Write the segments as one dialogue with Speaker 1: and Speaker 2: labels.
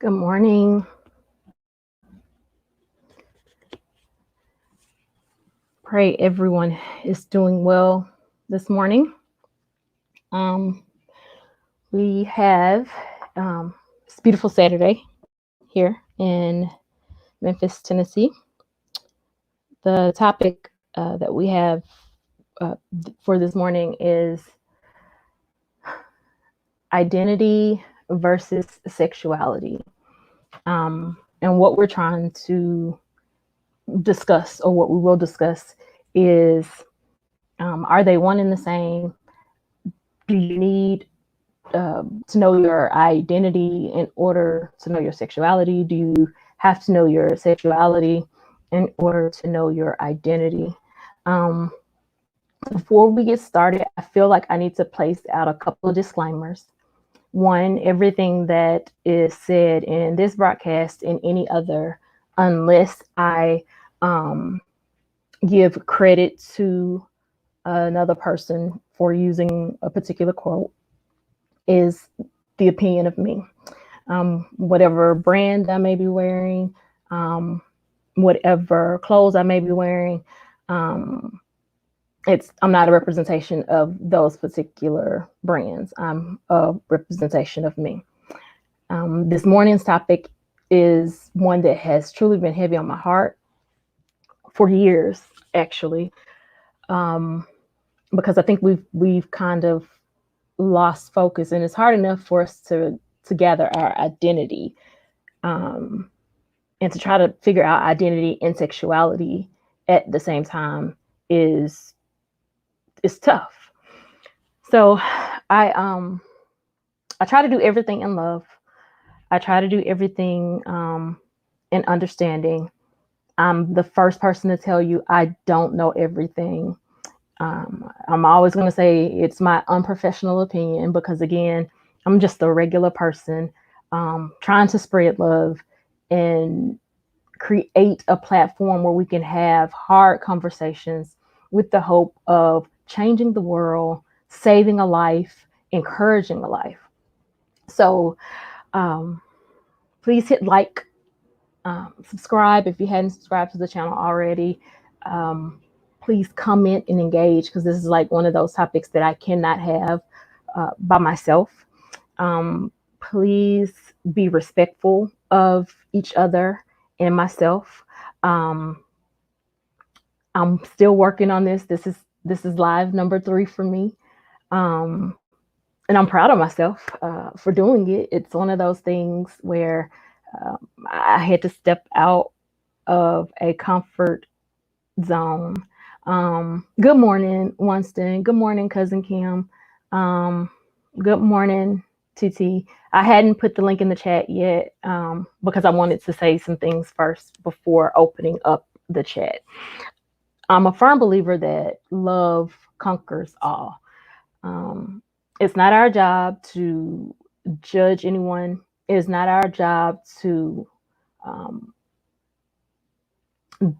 Speaker 1: Good morning. Pray everyone is doing well this morning. Um, we have it's a beautiful Saturday here in Memphis, Tennessee. The topic that we have for this morning is identity versus sexuality. And what we're trying to discuss, or what we will discuss, is are they one and the same? Do you need to know your identity in order to know your sexuality? Do you have to know your sexuality in order to know your identity? Um, Before we get started, I feel like I need to place out a couple of disclaimers. One, everything that is said in this broadcast and any other, unless I give credit to another person for using a particular quote, is the opinion of me. Whatever brand I may be wearing, whatever clothes I may be wearing, I'm not a representation of those particular brands. I'm a representation of me. This morning's topic is one that has truly been heavy on my heart for years, actually, because I think we've kind of lost focus, and it's hard enough for us to gather our identity, and to try to figure out identity and sexuality at the same time is tough. So I try to do everything in love. I try to do everything in understanding. I'm the first person to tell you I don't know everything. I'm always going to say it's my unprofessional opinion, because again, I'm just a regular person trying to spread love and create a platform where we can have hard conversations with the hope of changing the world, saving a life, encouraging a life. So please hit like, subscribe if you hadn't subscribed to the channel already. Please comment and engage, because this is like one of those topics that I cannot have by myself. Please be respectful of each other and myself. I'm still working on this. This is live number 3 for me, and I'm proud of myself for doing it. It's one of those things where I had to step out of a comfort zone. Good morning, Winston. Good morning, cousin Kim. Good morning, TT. I hadn't put the link in the chat yet because I wanted to say some things first before opening up the chat. I'm a firm believer that love conquers all. It's not our job to judge anyone. It's not our job to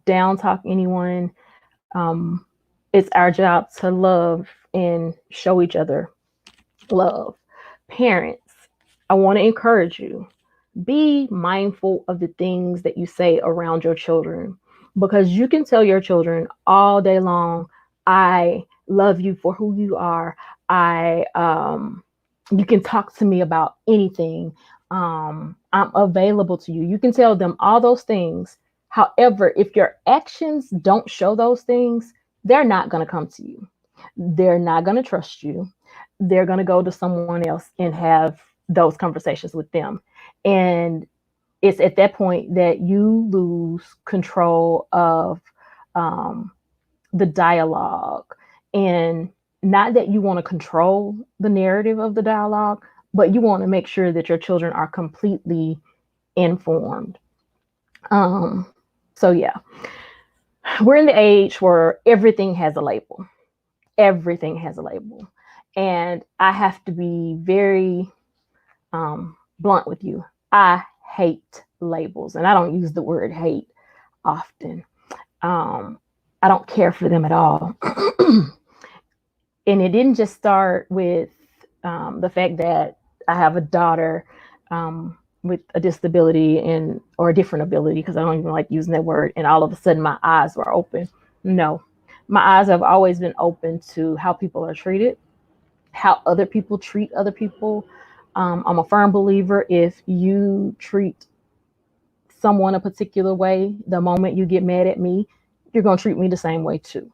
Speaker 1: down talk anyone. It's our job to love and show each other love. Parents, I want to encourage you. Be mindful of the things that you say around your children, because you can tell your children all day long, I love you for who you are. You can talk to me about anything. I'm available to you. You can tell them all those things. However, if your actions don't show those things, they're not going to come to you. They're not going to trust you. They're going to go to someone else and have those conversations with them. And it's at that point that you lose control of the dialogue. And not that you want to control the narrative of the dialogue, but you want to make sure that your children are completely informed. So yeah, we're in the age where everything has a label. Everything has a label. And I have to be very blunt with you. I hate labels, and I don't use the word hate often. I don't care for them at all. And it didn't just start with the fact that I have a daughter with a disability and or a different ability, because I don't even like using that word, and all of a sudden my eyes were open. No, my eyes have always been open to how people are treated, how other people treat other people. I'm a firm believer, if you treat someone a particular way, the moment you get mad at me, you're going to treat me the same way too.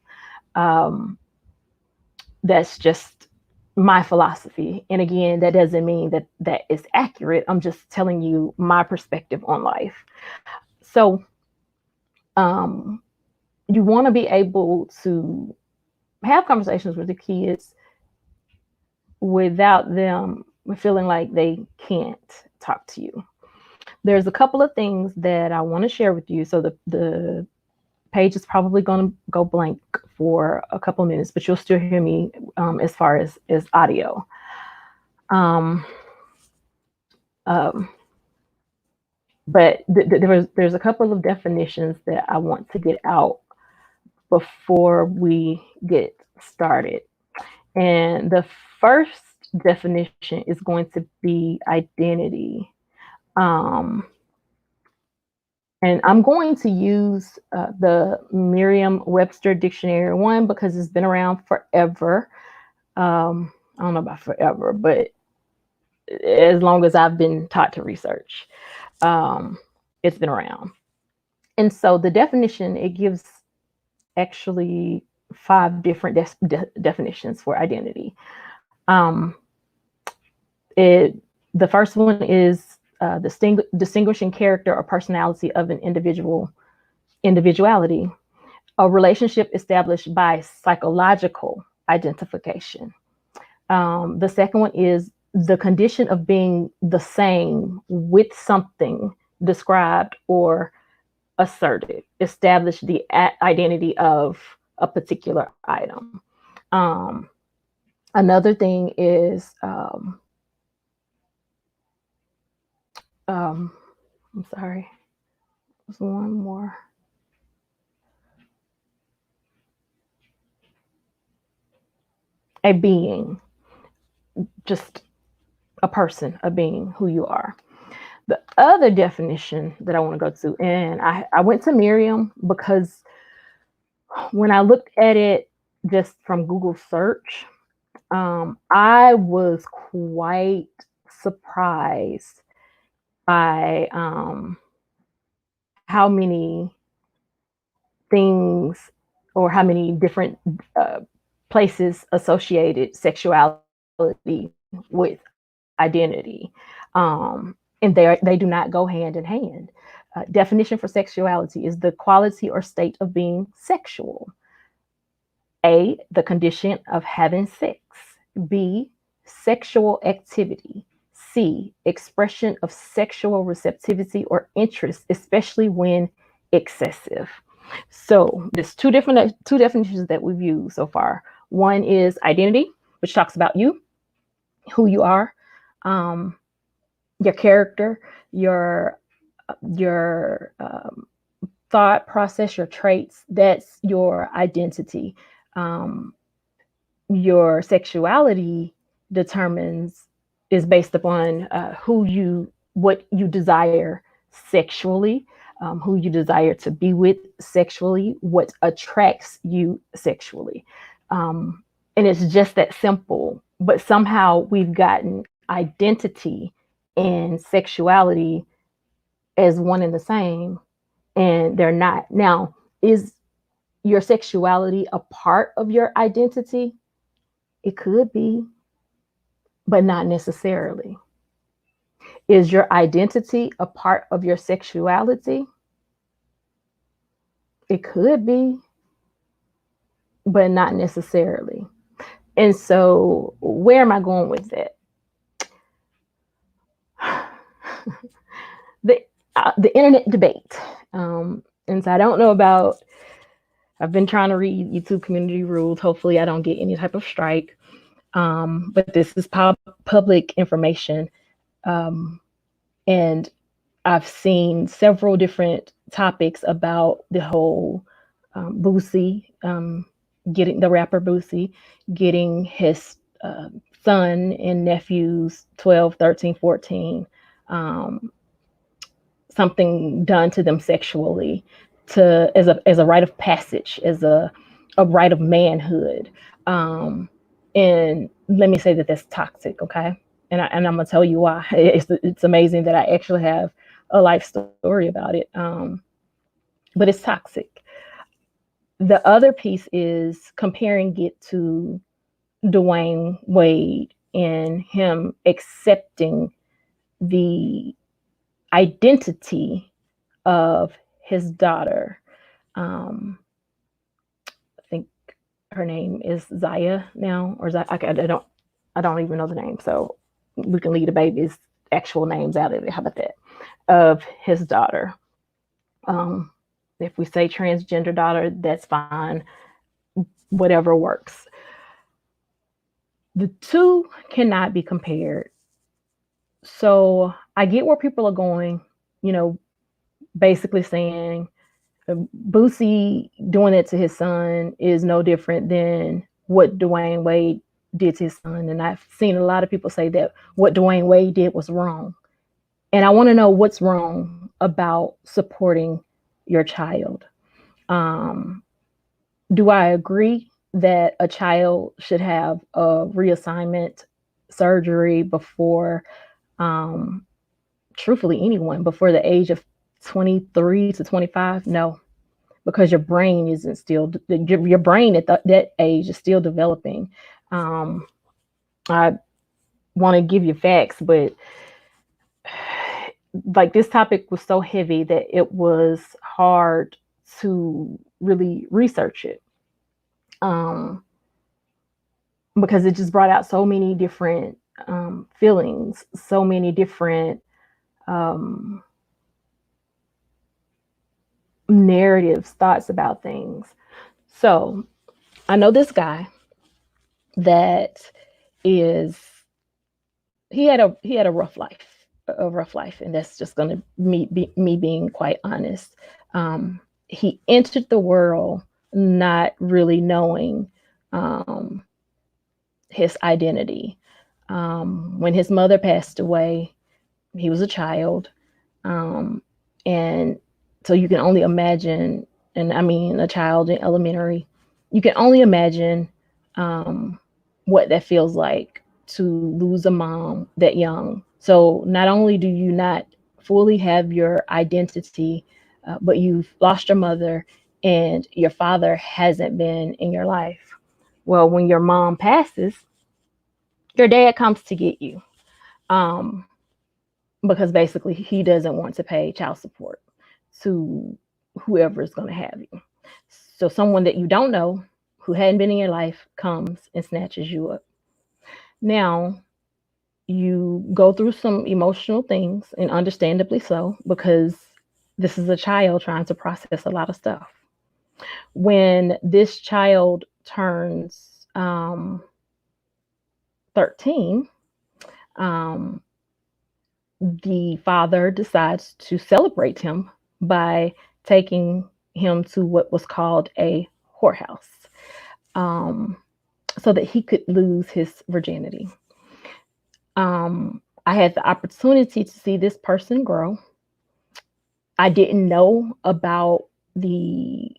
Speaker 1: Um, that's just my philosophy. And again, that doesn't mean that that is accurate. I'm just telling you my perspective on life. So um, you want to be able to have conversations with the kids without them feeling like they can't talk to you. There's a couple of things that I want to share with you. So the page is probably going to go blank for a couple of minutes, but you'll still hear me as far as audio. Um, um, but there's a couple of definitions that I want to get out before we get started. And the first definition is going to be identity. Um, and I'm going to use the Merriam-Webster dictionary one because it's been around forever. I don't know about forever, but as long as I've been taught to research, it's been around. And so the definition, it gives actually 5 different definitions for identity. The first one is distinguishing character or personality of an individuality, a relationship established by psychological identification. The second one is the condition of being the same with something described or asserted, establish the identity of a particular item. Another thing is, I'm sorry, there's one more. A being, just a person, a being, who you are. The other definition that I want to go to, and I went to Merriam because when I looked at it just from Google search, I was quite surprised by how many things or how many different places associated sexuality with identity. And they do not go hand in hand. Definition for sexuality is the quality or state of being sexual. A, the condition of having sex. B, sexual activity. C, expression of sexual receptivity or interest, especially when excessive. So there's two definitions that we've used so far. One is identity, which talks about you, who you are, your character, your thought process, your traits. That's your identity. Your sexuality is based upon what you desire sexually, who you desire to be with sexually, what attracts you sexually. And it's just that simple. But somehow we've gotten identity and sexuality as one and the same, and they're not. Now, is your sexuality a part of your identity? It could be, but not necessarily. Is your identity a part of your sexuality? It could be, but not necessarily. And so, where am I going with that? The internet debate. And so I don't know about, I've been trying to read YouTube community rules. Hopefully I don't get any type of strike. But this is public information. And I've seen several different topics about the whole Boosie, getting the rapper Boosie, getting his son and nephews 12, 13, 14 something done to them sexually to as a rite of passage, as a rite of manhood. Um, and let me say that that's toxic, okay? And I'm gonna tell you why. It's amazing that I actually have a life story about it. But it's toxic. The other piece is comparing it to Dwayne Wade and him accepting the identity of his daughter. Um, I think her name is Zaya now, or I don't even know the name, so we can leave the baby's actual names out of it. How about that? Of his daughter. Um, if we say transgender daughter, that's fine. Whatever works. The two cannot be compared. So I get where people are going, you know, basically saying Boosie doing it to his son is no different than what Dwayne Wade did to his son. And I've seen a lot of people say that what Dwayne Wade did was wrong. And I want to know what's wrong about supporting your child. Um, do I agree that a child should have a reassignment surgery before, um, truthfully, anyone before the age of 23 to 25? No, because your brain isn't still, your brain at that age is still developing. Um, I want to give you facts, but like this topic was so heavy that it was hard to really research it. Um, because it just brought out so many different feelings, so many different um, narratives, thoughts about things. So I know this guy that is he had a rough life, and that's just going to me being quite honest. He entered the world not really knowing um, his identity. When his mother passed away, he was a child, um, and so you can only imagine. And I mean, a child in elementary, you can only imagine um, what that feels like to lose a mom that young. So not only do you not fully have your identity, but you've lost your mother, and your father hasn't been in your life. Well, when your mom passes, your dad comes to get you. Um, because basically he doesn't want to pay child support to whoever is going to have you. So someone that you don't know, who hadn't been in your life, comes and snatches you up. Now, you go through some emotional things, and understandably so, because this is a child trying to process a lot of stuff. When this child turns 13, um, the father decides to celebrate him by taking him to what was called a whorehouse, um, so that he could lose his virginity. I had the opportunity to see this person grow. I didn't know about the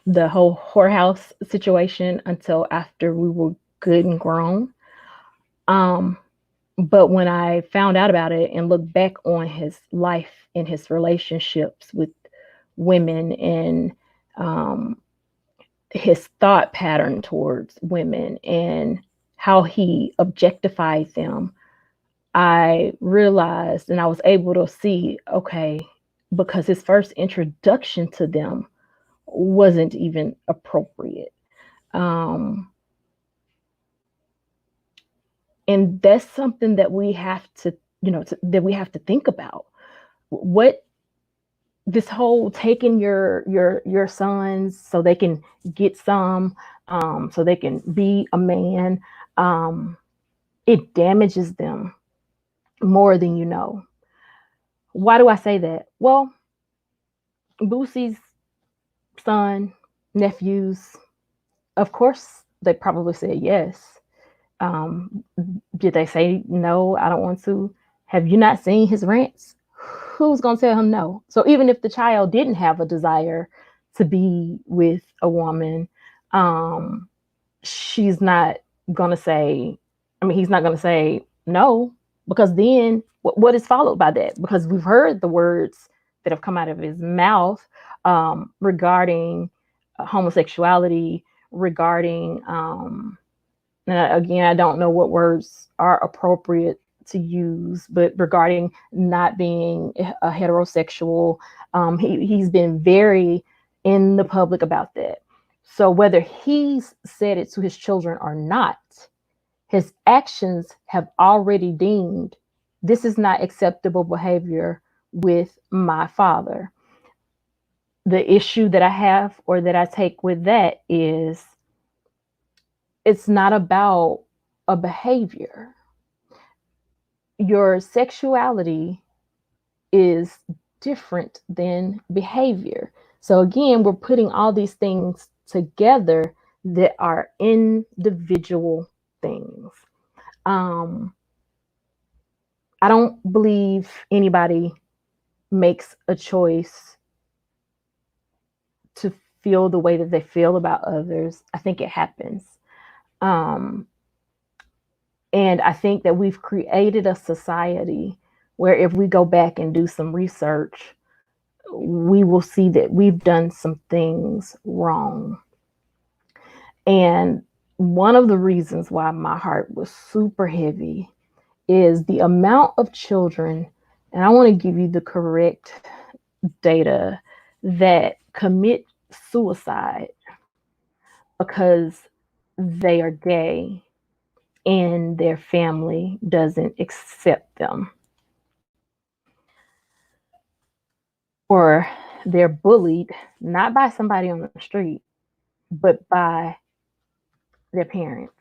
Speaker 1: the whole whorehouse situation until after we were good and grown. Um, But when I found out about it and looked back on his life and his relationships with women, and um, his thought pattern towards women and how he objectified them, I realized and I was able to see, okay, because his first introduction to them wasn't even appropriate. Um, and that's something that we have to, that we have to think about. What this whole taking your sons so they can get some, so they can be a man, um, it damages them more than you know. Why do I say that? Well, Boosie's son, nephews, of course, they probably said yes. Um, did they say no? I don't want to. Have you not seen his rants? Who's going to tell him no? So even if the child didn't have a desire to be with a woman, she's not going to say, he's not going to say no, because then what is followed by that? Because we've heard the words that have come out of his mouth regarding homosexuality, regarding, again, I don't know what words are appropriate to use, but regarding not being a heterosexual, he's been very in the public about that. So whether he's said it to his children or not, his actions have already deemed this is not acceptable behavior with my father. The issue that I have, or that I take with that, is it's not about a behavior. Your sexuality is different than behavior. So again, we're putting all these things together that are individual things. I don't believe anybody makes a choice to feel the way that they feel about others. I think it happens. And I think that we've created a society where if we go back and do some research, we will see that we've done some things wrong. And one of the reasons why my heart was super heavy is the amount of children, and I want to give you the correct data, that commit suicide because they are gay and their family doesn't accept them, or they're bullied, not by somebody on the street, but by their parents.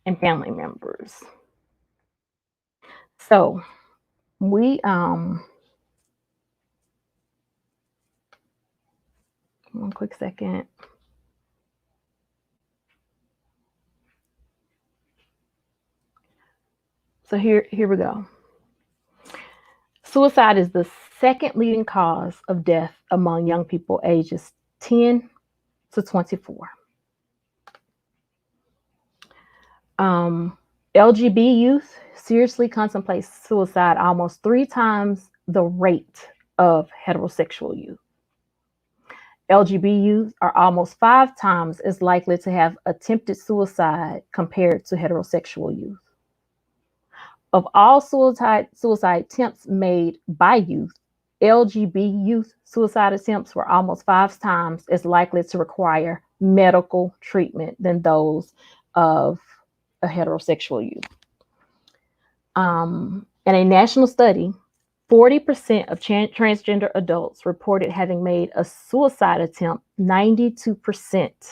Speaker 1: And family members. So we one quick second. So here we go. Suicide is the second leading cause of death among young people ages 10 to 24. LGBT youth seriously contemplate suicide almost 3 times the rate of heterosexual youth. LGBT youth are almost 5 times as likely to have attempted suicide compared to heterosexual youth. Of all suicide attempts made by youth, LGBT youth suicide attempts were almost 5 times as likely to require medical treatment than those of a heterosexual youth. In a national study, 40% of transgender adults reported having made a suicide attempt. 92%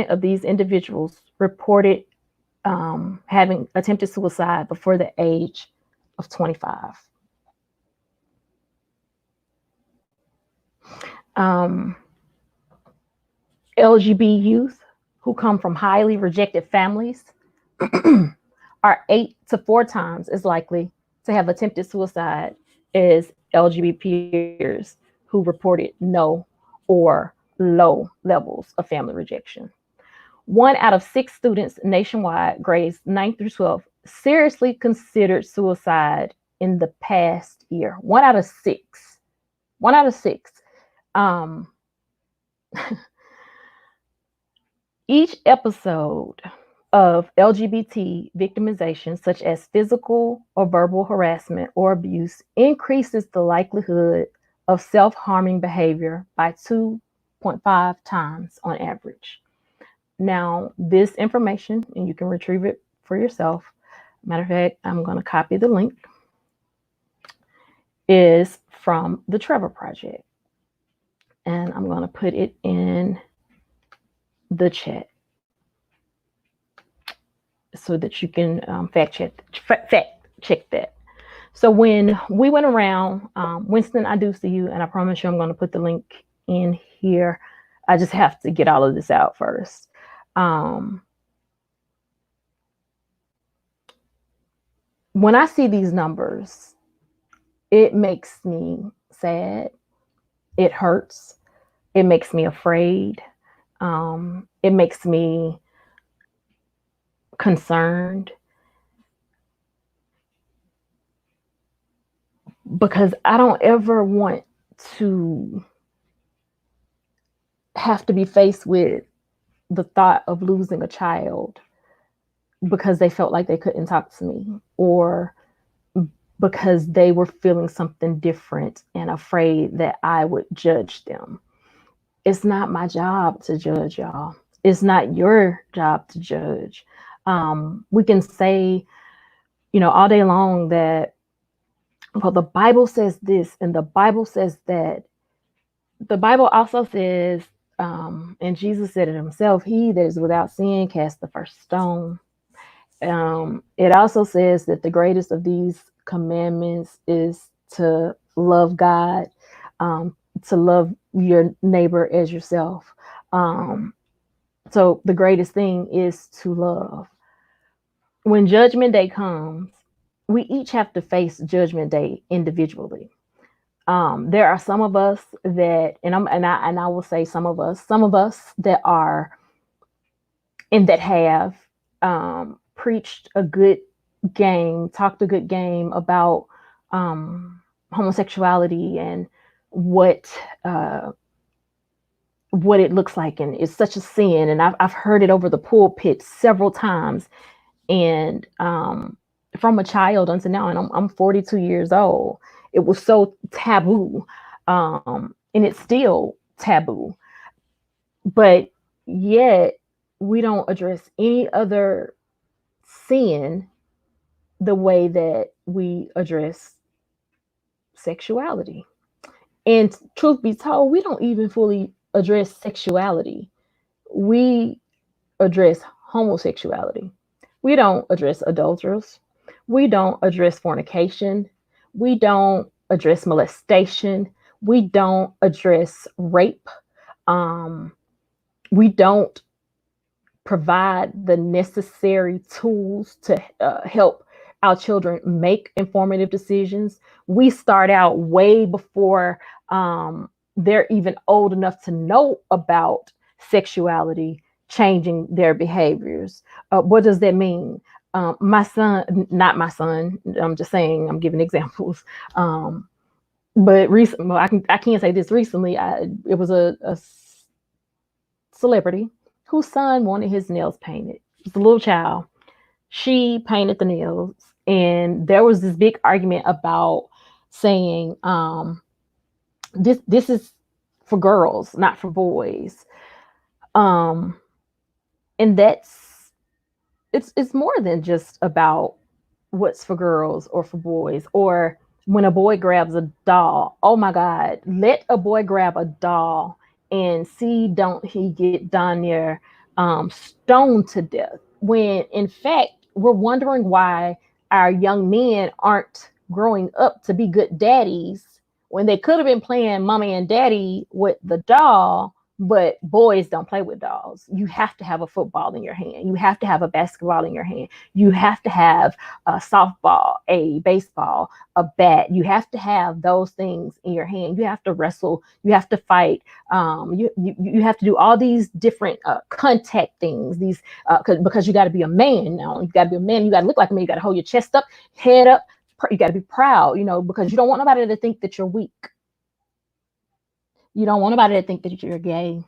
Speaker 1: of these individuals reported having attempted suicide before the age of 25. LGBT youth who come from highly rejected families are 8 to 4 times as likely to have attempted suicide as LGBT peers who reported no or low levels of family rejection. 1 out of 6 students nationwide, grades 9 through 12, seriously considered suicide in the past year. 1 out of 6. 1 out of 6. Each episode of LGBT victimization, such as physical or verbal harassment or abuse, increases the likelihood of self-harming behavior by 2.5 times on average. Now, this information, and you can retrieve it for yourself. Matter of fact, I'm going to copy the link, is from the Trevor Project. And I'm going to put it in the chat so that you can fact check that. So when we went around, Winston, I do see you, and I promise you I'm going to put the link in here. I just have to get all of this out first. When I see these numbers, it makes me sad. It hurts. It makes me afraid. It makes me concerned because I don't ever want to have to be faced with the thought of losing a child because they felt like they couldn't talk to me, or because they were feeling something different and afraid that I would judge them. It's not my job to judge, y'all. It's not your job to judge. We can say, all day long that, well, the Bible says this and the Bible says that. The Bible also says, and Jesus said it himself, he that is without sin cast the first stone. It also says that the greatest of these commandments is to love God, to love your neighbor as yourself. So the greatest thing is to love. When Judgment Day comes, we each have to face Judgment Day individually. There are some of us that, and I will say some of us that are and that have preached a good game, talked a good game about homosexuality and what it looks like, and it's such a sin. And I've heard it over the pulpit several times, and from a child until now, and I'm 42 years old. It was so taboo, and it's still taboo. But yet we don't address any other sin the way that we address sexuality. And truth be told, we don't even fully address sexuality. We address homosexuality. We don't address adulterers. We don't address fornication. We don't address molestation. We don't address rape. We don't provide the necessary tools to help our children make informative decisions. We start out way before they're even old enough to know about sexuality, changing their behaviors. What does that mean? My son, not my son, I'm just saying, I'm giving examples. But recently, well, I can't say this recently. It was a celebrity whose son wanted his nails painted. It's a little child. She painted the nails, and there was this big argument about saying this is for girls, not for boys. And it's more than just about what's for girls or for boys. Or when a boy grabs a doll, oh my God, let a boy grab a doll and see, don't he get down there stoned to death, when in fact we're wondering why our young men aren't growing up to be good daddies when they could have been playing mommy and daddy with the doll. But boys don't play with dolls. You have to have a football in your hand. You have to have a basketball in your hand. You have to have a softball, a baseball, a bat. You have to have those things in your hand. You have to wrestle. You have to fight. You have to do all these different contact things. These because you got to be a man now. You got to be a man. You got to look like a man. You got to hold your chest up, head up. You got to be proud. Because you don't want nobody to think that you're weak. You don't want anybody to think that you're gay.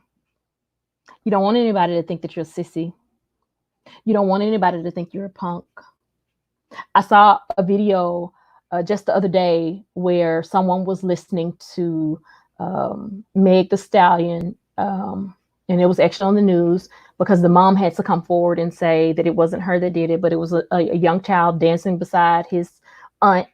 Speaker 1: You don't want anybody to think that you're a sissy. You don't want anybody to think you're a punk. I saw a video just the other day where someone was listening to Meg the Stallion, and it was actually on the news because the mom had to come forward and say that it wasn't her that did it, but it was a young child dancing beside his aunt.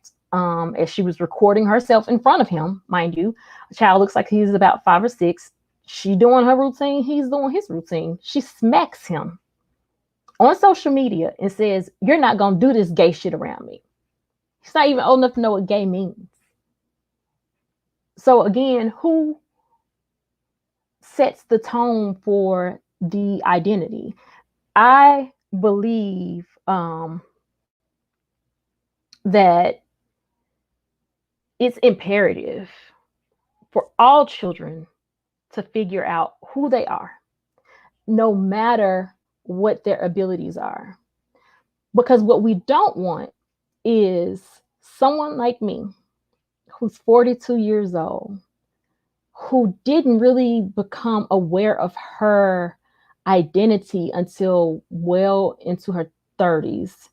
Speaker 1: As she was recording herself in front of him, mind you. The child looks like he's about 5 or 6. She doing her routine, he's doing his routine. She smacks him on social media and says, "You're not gonna do this gay shit around me." He's not even old enough to know what gay means. So again, who sets the tone for the identity. I believe that it's imperative for all children to figure out who they are, no matter what their abilities are. Because what we don't want is someone like me, who's 42 years old, who didn't really become aware of her identity until well into her 30s,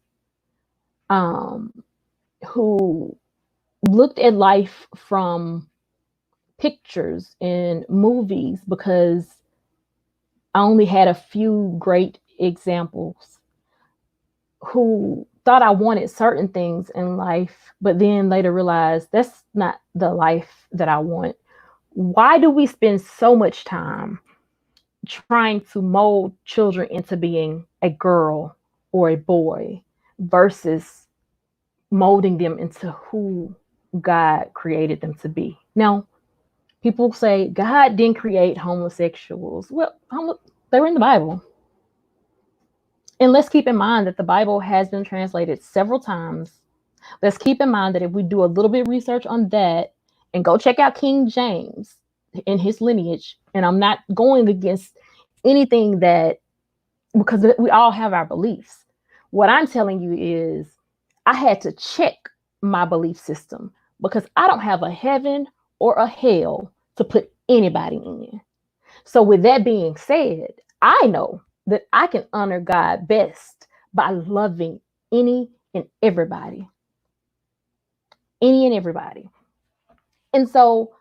Speaker 1: who looked at life from pictures and movies because I only had a few great examples, who thought I wanted certain things in life, but then later realized that's not the life that I want. Why do we spend so much time trying to mold children into being a girl or a boy versus molding them into who God created them to be? Now, people say God didn't create homosexuals. Well, they were in the Bible. And let's keep in mind that the Bible has been translated several times. Let's keep in mind that if we do a little bit of research on that and go check out King James and his lineage, and I'm not going against anything that, because we all have our beliefs. What I'm telling you is I had to check my belief system because I don't have a heaven or a hell to put anybody in. So with that being said, I know that I can honor God best by loving any and everybody. Any and everybody. And so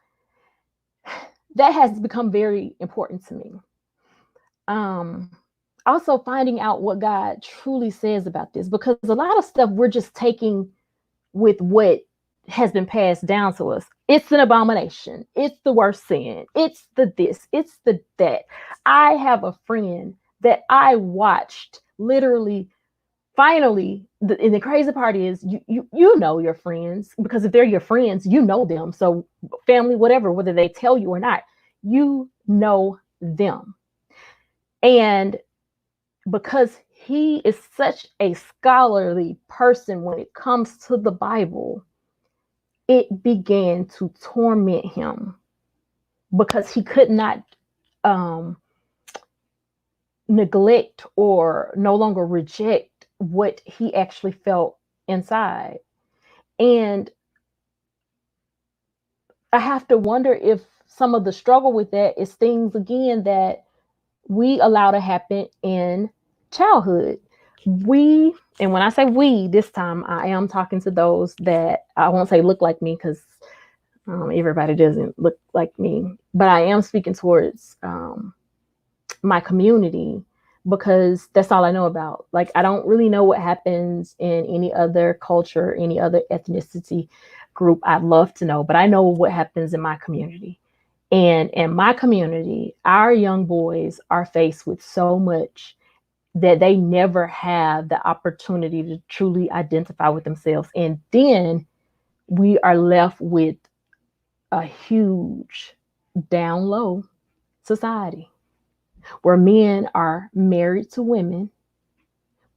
Speaker 1: that has become very important to me. Also finding out what God truly says about this, because a lot of stuff we're just taking with what has been passed down to us. It's an abomination. It's the worst sin. It's the this. It's the that. I have a friend that I watched literally. Finally, and the crazy part is you know your friends, because if they're your friends, you know them. So family, whatever, whether they tell you or not, you know them. And because he is such a scholarly person when it comes to the Bible, it began to torment him because he could not neglect or no longer reject what he actually felt inside. And I have to wonder if some of the struggle with that is things, again, that we allow to happen in childhood. And when I say we, this time I am talking to those that I won't say look like me, because everybody doesn't look like me, but I am speaking towards my community, because that's all I know about. Like, I don't really know what happens in any other culture, any other ethnicity group. I'd love to know, but I know what happens in my community. And in my community, our young boys are faced with so much that they never have the opportunity to truly identify with themselves. And then we are left with a huge down low society where men are married to women,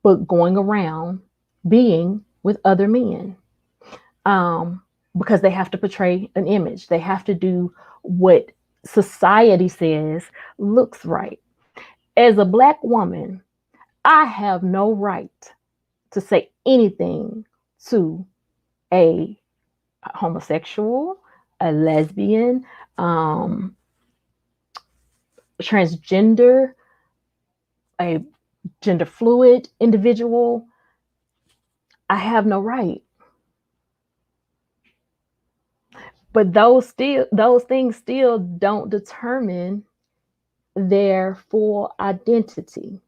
Speaker 1: but going around being with other men, because they have to portray an image. They have to do what society says looks right. As a Black woman, I have no right to say anything to a homosexual, a lesbian, transgender, a gender fluid individual. I have no right. But those things still don't determine their full identity.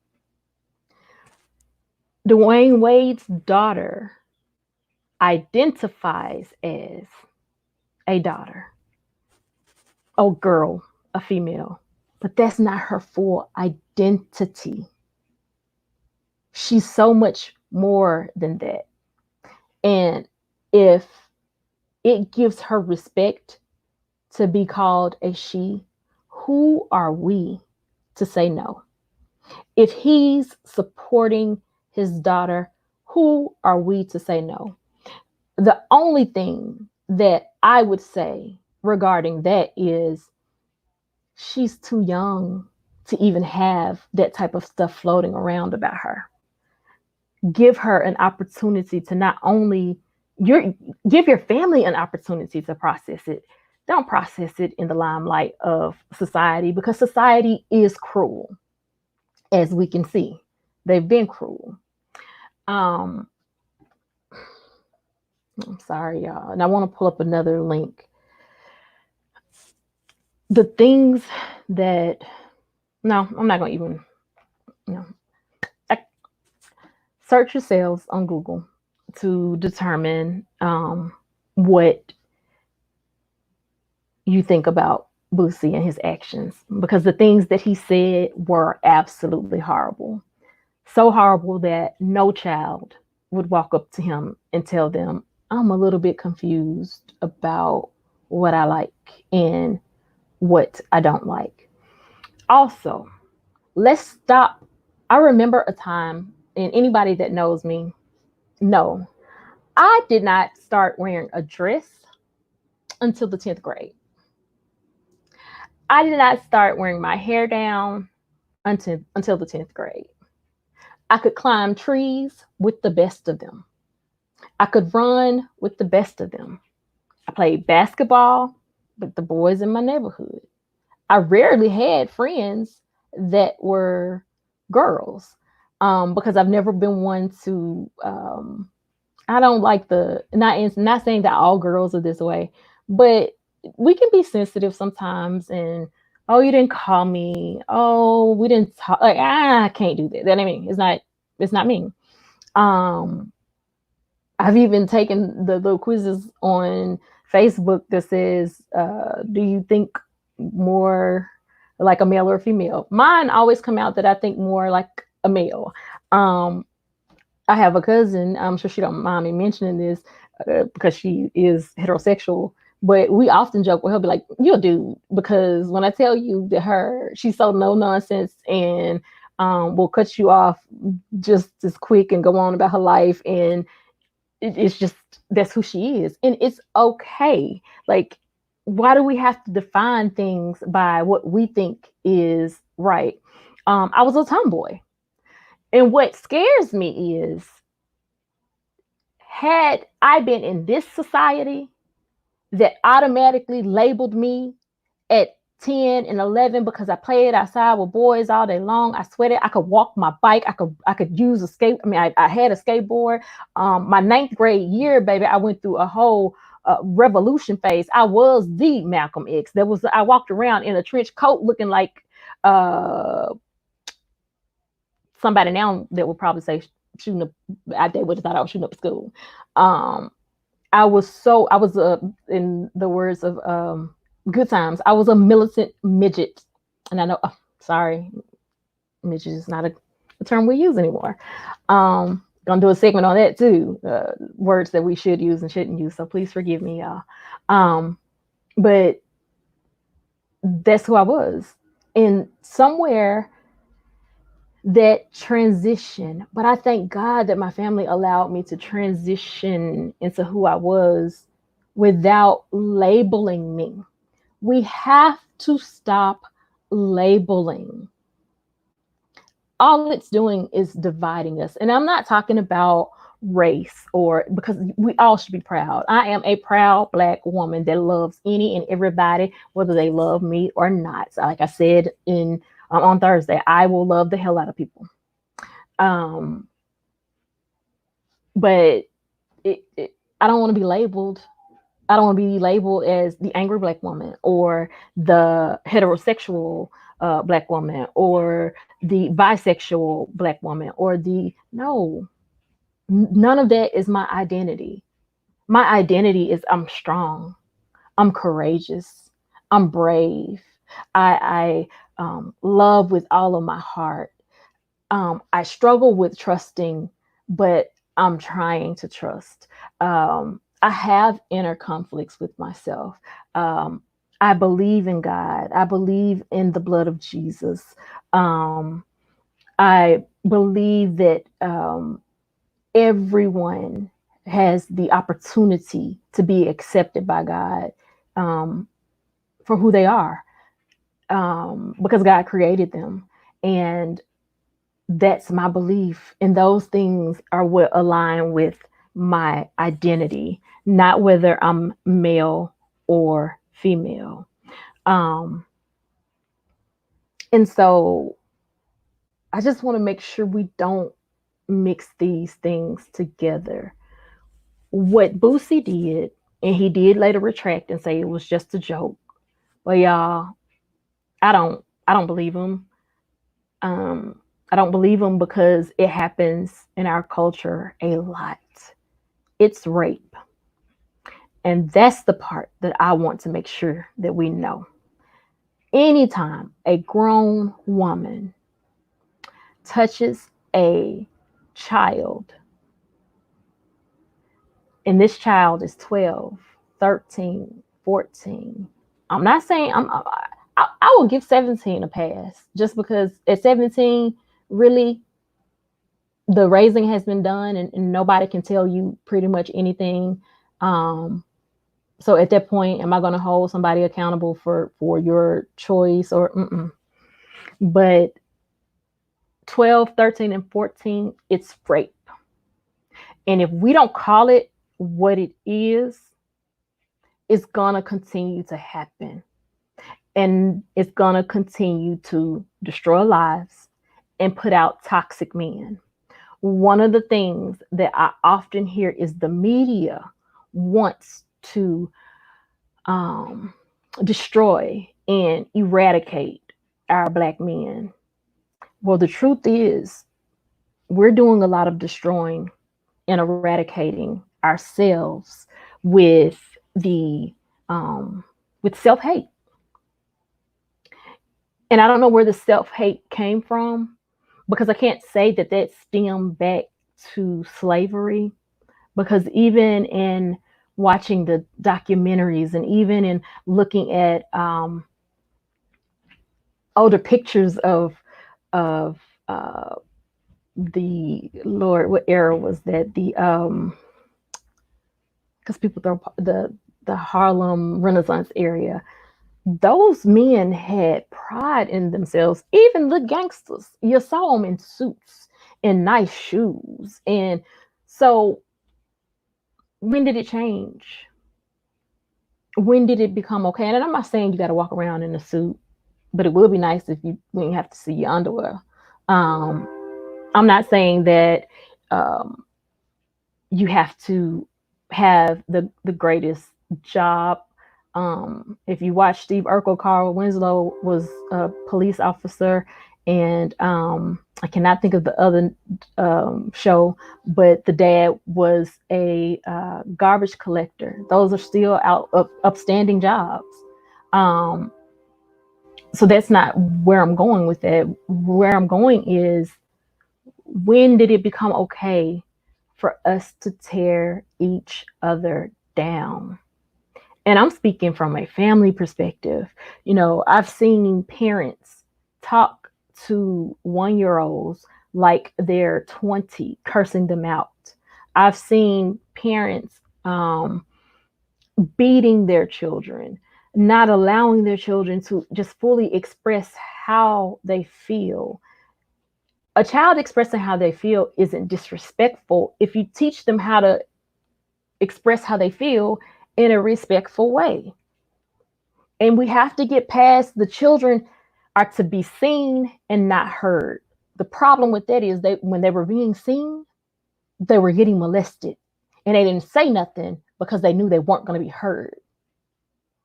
Speaker 1: Dwayne Wade's daughter identifies as a daughter, a girl, a female, but that's not her full identity. She's so much more than that. And if it gives her respect to be called a she, who are we to say no? If he's supporting his daughter, who are we to say no? The only thing that I would say regarding that is she's too young to even have that type of stuff floating around about her. Give her an opportunity to not only give your family an opportunity to process it. Don't process it in the limelight of society, because society is cruel, as we can see. They've been cruel. I'm sorry, y'all. And I want to pull up another link. The things that, no, I'm not going to even, you know, search yourselves on Google to determine what you think about Boosie and his actions, because the things that he said were absolutely horrible. So horrible that no child would walk up to him and tell them, I'm a little bit confused about what I like and what I don't like. Also, let's stop. I remember a time, and anybody that knows me, no, I did not start wearing a dress until the 10th grade. I did not start wearing my hair down until the 10th grade. I could climb trees with the best of them. I could run with the best of them. I played basketball with the boys in my neighborhood. I rarely had friends that were girls, because I've never been one to. I don't like not saying that all girls are this way, but we can be sensitive sometimes. And oh, you didn't call me. Oh, we didn't talk. Like, I can't do that. That I mean, it's not me. Um, I've even taken the little quizzes on Facebook that says, do you think more like a male or a female? Mine always come out that I think more like a male. I have a cousin, I'm sure she don't mind me mentioning this, because she is heterosexual, but we often joke with her, be like, you're a dude, because when I tell you that she's so no nonsense and will cut you off just as quick and go on about her life. And it's just, that's who she is. And it's okay. Like, why do we have to define things by what we think is right? I was a tomboy. And what scares me is, had I been in this society that automatically labeled me at 10 and 11 because I played outside with boys all day long, I sweated, I could walk my bike, I could use a skate. I mean, I had a skateboard. My 9th grade year, baby, I went through a whole revolution phase. I was the Malcolm X. I walked around in a trench coat looking like somebody now that would probably say shooting up. They would have thought I was shooting up a school. I was in the words of Good Times, I was a militant midget. And I know, sorry, midget is not a term we use anymore. Gonna do a segment on that too, words that we should use and shouldn't use. So please forgive me, y'all. But that's who I was. And somewhere that transition, but I thank God that my family allowed me to transition into who I was without labeling me. We have to stop labeling. All it's doing is dividing us. And I'm not talking about race, or because we all should be proud. I am a proud Black woman that loves any and everybody, whether they love me or not. So like I said on Thursday, I will love the hell out of people. But I don't want to be labeled. I don't want to be labeled as the angry Black woman, or the heterosexual Black woman, or the bisexual Black woman, or no, none of that is my identity. My identity is I'm strong, I'm courageous, I'm brave, I love with all of my heart. I struggle with trusting, but I'm trying to trust. I have inner conflicts with myself. I believe in God. I believe in the blood of Jesus. Um, I believe that everyone has the opportunity to be accepted by God um, for who they are because God created them. And that's my belief. And those things are what align with my identity, not whether I'm male or female. Um, and so I just want to make sure we don't mix these things together. What Boosie did, and he did later retract and say it was just a joke. But y'all, I don't believe him. I don't believe him because it happens in our culture a lot. It's rape. And that's the part that I want to make sure that we know. Anytime a grown woman touches a child, and this child is 12, 13, 14. I'm not saying I will give 17 a pass just because at 17, really, the raising has been done and nobody can tell you pretty much anything. Um, so at that point, am I going to hold somebody accountable for your choice or but 12, 13, and 14, it's rape. And if we don't call it what it is, it's going to continue to happen. And it's going to continue to destroy lives and put out toxic men. One of the things that I often hear is the media wants to destroy and eradicate our Black men. Well, the truth is, we're doing a lot of destroying and eradicating ourselves with the with self-hate. And I don't know where the self-hate came from because I can't say that that stemmed back to slavery, because even in watching the documentaries and even in looking at older pictures of the Lord, what era was that? The because people throw the Harlem Renaissance area. Those men had pride in themselves. Even the gangsters, you saw them in suits and nice shoes. And so, when did it change? When did it become okay? And I'm not saying you got to walk around in a suit, but it would be nice if you wouldn't have to see your underwear. Um, I'm not saying that um, you have to have the greatest job. If you watch Steve Urkel, Carl Winslow was a police officer, and I cannot think of the other show, but the dad was a garbage collector. Those are still upstanding jobs. Um, so that's not where I'm going with that. Where I'm going is, when did it become okay for us to tear each other down? And I'm speaking from a family perspective. You know, I've seen parents talk to 1-year olds like they're 20, cursing them out. I've seen parents beating their children, not allowing their children to just fully express how they feel. A child expressing how they feel isn't disrespectful if you teach them how to express how they feel in a respectful way. And we have to get past the children are to be seen and not heard. The problem with that is when they were being seen, they were getting molested. And they didn't say nothing because they knew they weren't going to be heard.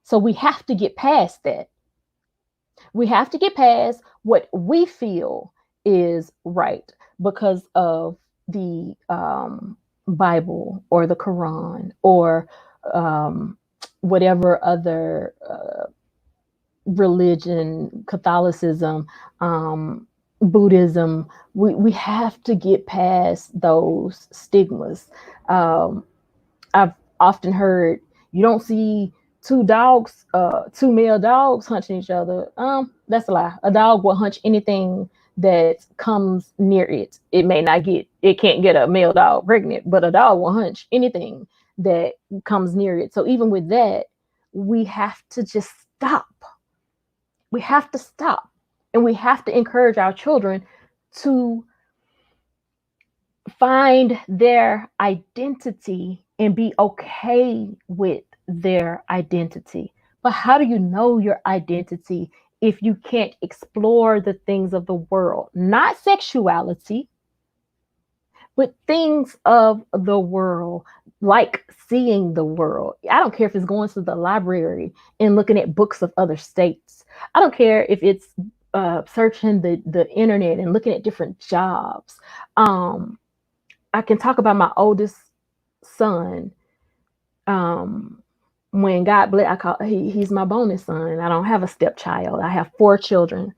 Speaker 1: So we have to get past that. We have to get past what we feel is right because of the Bible or the Quran or whatever other religion, Catholicism, Buddhism. We have to get past those stigmas. I've often heard, you don't see two male dogs hunching each other, that's a lie. A dog will hunch anything that comes near it. It can't get a male dog pregnant, but a dog will hunch anything that comes near it. So even with that, we have to just stop. We have to stop. And we have to encourage our children to find their identity and be okay with their identity. But how do you know your identity if you can't explore the things of the world? Not sexuality, but things of the world, like seeing the world. I don't care if it's going to the library and looking at books of other states. I don't care if it's searching the internet and looking at different jobs. I can talk about my oldest son. When God bless, he's my bonus son. I don't have a stepchild. I have 4 children.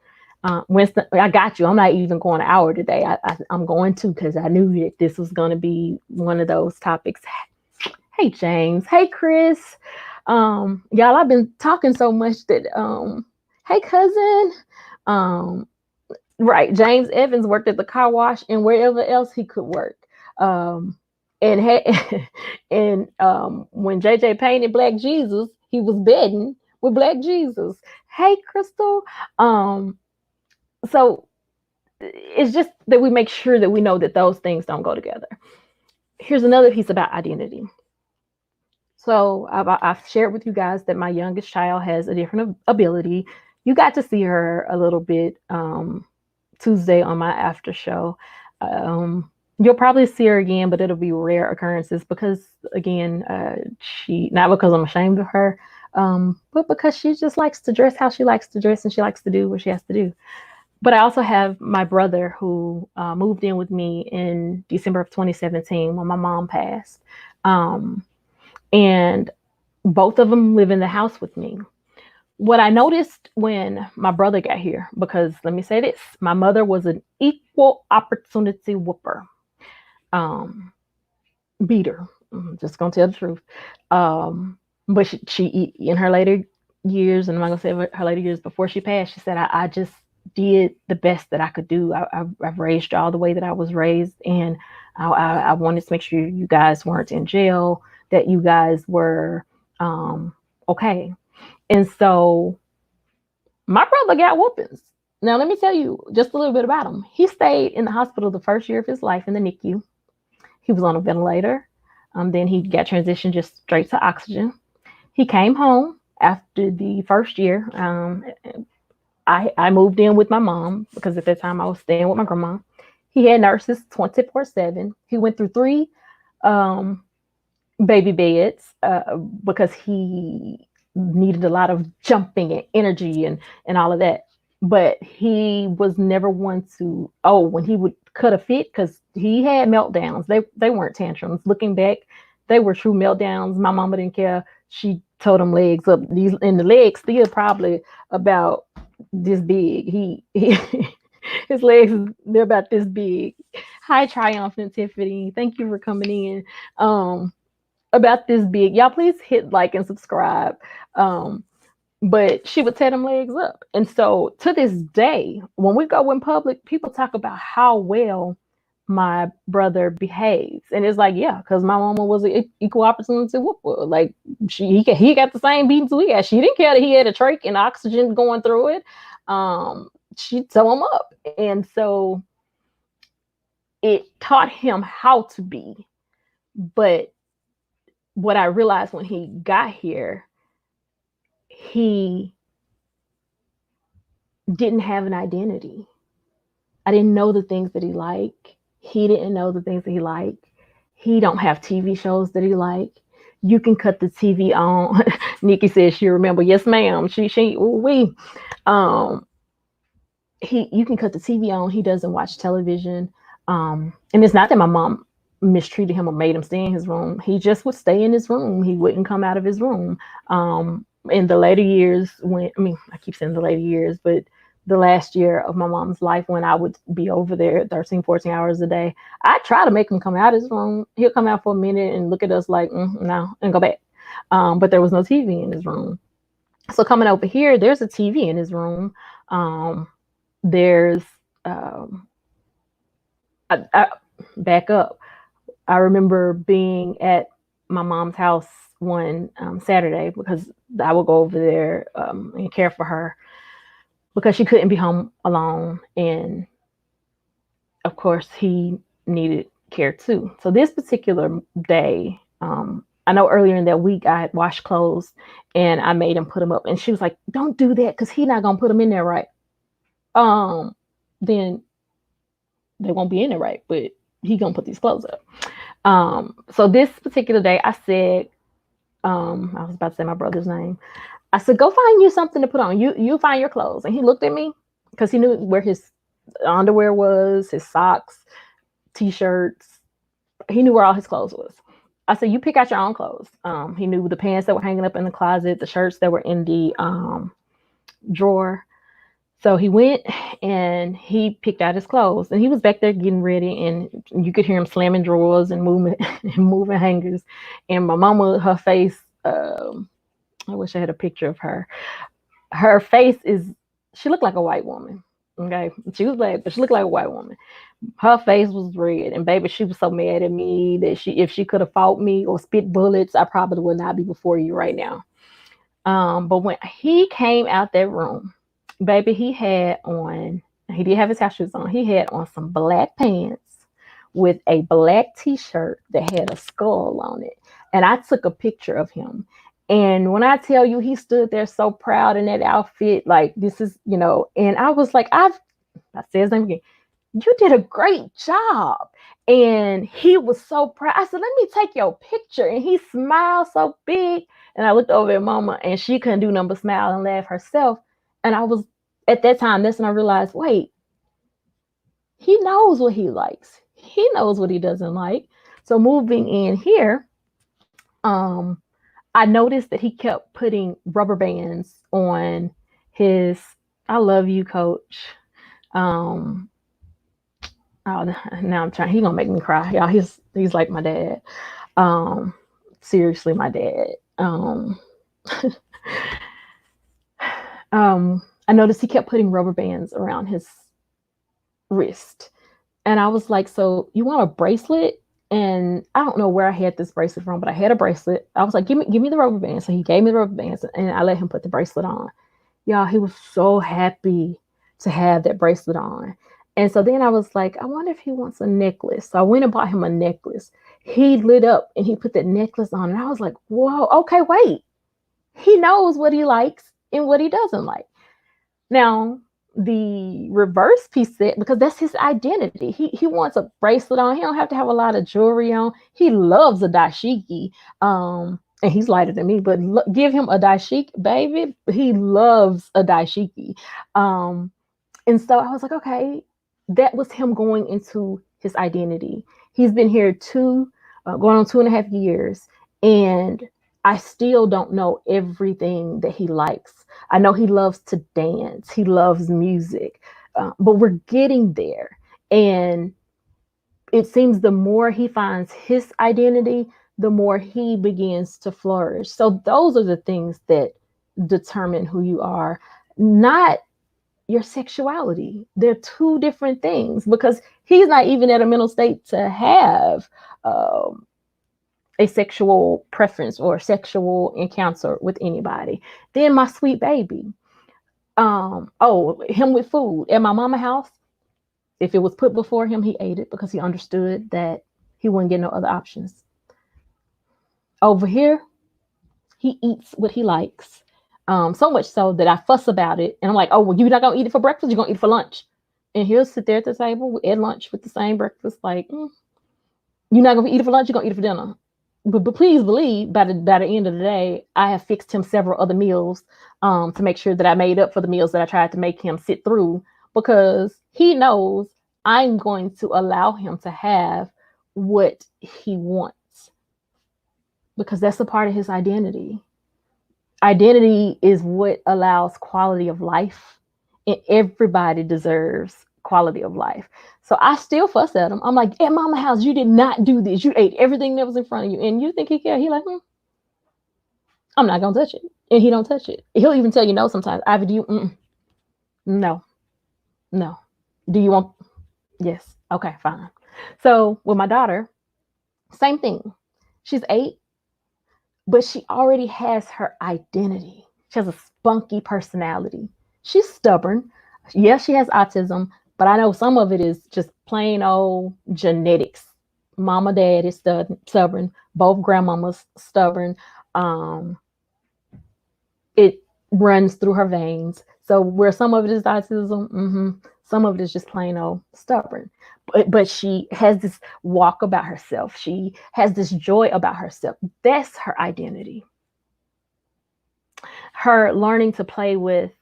Speaker 1: Winston, I got you. I'm not even going an hour today. I'm going to, because I knew that this was going to be one of those topics. Hey, James. Hey, Chris. Y'all, I've been talking so much that, hey, cousin. Right. James Evans worked at the car wash and wherever else he could work. And when JJ painted Black Jesus, he was bedding with Black Jesus. Hey, Crystal. So it's just that we make sure that we know that those things don't go together. Here's another piece about identity. So I've shared with you guys that my youngest child has a different ability. You got to see her a little bit Tuesday on my after show. You'll probably see her again, but it'll be rare occurrences because, again, not because I'm ashamed of her, but because she just likes to dress how she likes to dress and she likes to do what she has to do. But I also have my brother who moved in with me in December of 2017 when my mom passed. And both of them live in the house with me. What I noticed when my brother got here, because let me say this, my mother was an equal opportunity whooper. Beater. I'm just gonna tell the truth. But she in her later years, and I'm not gonna say her later years before she passed, she said, I just did the best that I could do. I've raised y'all the way that I was raised, and I wanted to make sure you guys weren't in jail, that you guys were okay. And so my brother got whoopings. Now let me tell you just a little bit about him. He stayed in the hospital the first year of his life in the NICU. He was on a ventilator. Then he got transitioned just straight to oxygen. He came home after the first year. I moved in with my mom because at that time I was staying with my grandma. He had nurses 24/7. He went through 3 baby beds because he needed a lot of jumping and energy and all of that. But he was never one to, when he would cut a fit, because he had meltdowns. They weren't tantrums. Looking back, they were true meltdowns. My mama didn't care. She told him legs up. And the legs still probably about this big. He his legs, they're about this big. Hi, Triumph and Tiffany. Thank you for coming in. About this big. Y'all please hit like and subscribe. But she would tear them legs up. And so to this day, when we go in public, people talk about how well my brother behaves. And it's like, yeah, because my mama was an equal opportunity whooper. Like he got the same beatings we got. She didn't care that he had a trach and oxygen going through it. She'd sew him up. And so it taught him how to be. But what I realized when he got here, he didn't have an identity. I didn't know the things that he liked. He didn't know the things that he liked. He don't have TV shows that he liked. You can cut the TV on. Nikki says she remember. Yes, ma'am. You can cut the TV on. He doesn't watch television. And it's not that my mom mistreated him or made him stay in his room. He just would stay in his room. He wouldn't come out of his room. In the later years, I keep saying the later years, but the last year of my mom's life, when I would be over there 13, 14 hours a day, I try to make him come out of his room. He'll come out for a minute and look at us like, no, and go back. But there was no TV in his room. So coming over here, there's a TV in his room. There's I back up. I remember being at my mom's house one Saturday because I would go over there and care for her because she couldn't be home alone. And of course, he needed care too. So this particular day, I know earlier in that week I had washed clothes and I made him put them up. And she was like, "Don't do that because he's not going to put them in there right." Then they won't be in there right, but he going to put these clothes up. So this particular day, I said, I was about to say my brother's name. I said, "Go find you something to put on. You find your clothes." And he looked at me because he knew where his underwear was, his socks, t-shirts. He knew where all his clothes was. I said, "You pick out your own clothes." He knew the pants that were hanging up in the closet, the shirts that were in the drawer. So he went and he picked out his clothes, and he was back there getting ready, and you could hear him slamming drawers and moving and moving hangers. And my mama, her face, I wish I had a picture of her. Her face she looked like a white woman. Okay, she was black, but she looked like a white woman. Her face was red, and baby, she was so mad at me that if she could have fought me or spit bullets, I probably would not be before you right now. But when he came out that room, baby, he did have his house shoes on. He had on some black pants with a black t-shirt that had a skull on it. And I took a picture of him. And when I tell you, he stood there so proud in that outfit, like this is, and I was like, I said his name again. "You did a great job." And he was so proud. I said, "Let me take your picture." And he smiled so big. And I looked over at mama and she couldn't do nothing but smile and laugh herself. And I was at that time, that's when I realized, wait, he knows what he likes. He knows what he doesn't like. So moving in here, I noticed that he kept putting rubber bands on his "I love you, coach." Oh, now I'm trying. He's gonna make me cry, y'all. He's like my dad. Seriously, my dad. I noticed he kept putting rubber bands around his wrist, and I was like, "So you want a bracelet?" And I don't know where I had this bracelet from, but I had a bracelet. I was like, give me the rubber band." So he gave me the rubber bands, and I let him put the bracelet on. Y'all, he was so happy to have that bracelet on. And so then I was like, I wonder if he wants a necklace. So I went and bought him a necklace. He lit up and he put that necklace on. And I was like, whoa, okay, wait. He knows what he likes and what he doesn't like. Now, the reverse piece said, because that's his identity. He wants a bracelet on. He don't have to have a lot of jewelry on. He loves a dashiki. And he's lighter than me, but give him a dashiki, baby. He loves a dashiki. And so I was like, okay, that was him going into his identity. He's been here going on 2.5 years, and I still don't know everything that he likes. I know he loves to dance. He loves music, but we're getting there. And it seems the more he finds his identity, the more he begins to flourish. So those are the things that determine who you are, not your sexuality. They're two different things, because he's not even at a mental state to have a sexual preference or sexual encounter with anybody. Then my sweet baby. Him with food at my mama house. If it was put before him, he ate it because he understood that he wouldn't get no other options. Over here, he eats what he likes. So much so that I fuss about it. And I'm like, "Oh, well, you're not going to eat it for breakfast. You're going to eat it for lunch." And he'll sit there at the table at lunch with the same breakfast. Like, you're not going to eat it for lunch. You're going to eat it for dinner. But please believe by the end of the day, I have fixed him several other meals to make sure that I made up for the meals that I tried to make him sit through, because he knows I'm going to allow him to have what he wants, because that's a part of his identity. Identity is what allows quality of life, and everybody deserves quality of life. So I still fuss at him. I'm like, "At mama house, you did not do this. You ate everything that was in front of you." And you think he cared? He like, I'm not gonna touch it. And he don't touch it. He'll even tell you no sometimes. Ivy, do you? No, no. Do you want? Yes. Okay, fine. So with my daughter, same thing. She's 8, but she already has her identity. She has a spunky personality. She's stubborn. Yes, she has autism, but I know some of it is just plain old genetics. Mama, dad is stubborn. Both grandmamas stubborn. Um, it runs through her veins. So where some of it is autism, some of it is just plain old stubborn. But she has this walk about herself. She has this joy about herself. That's her identity. Her learning to play with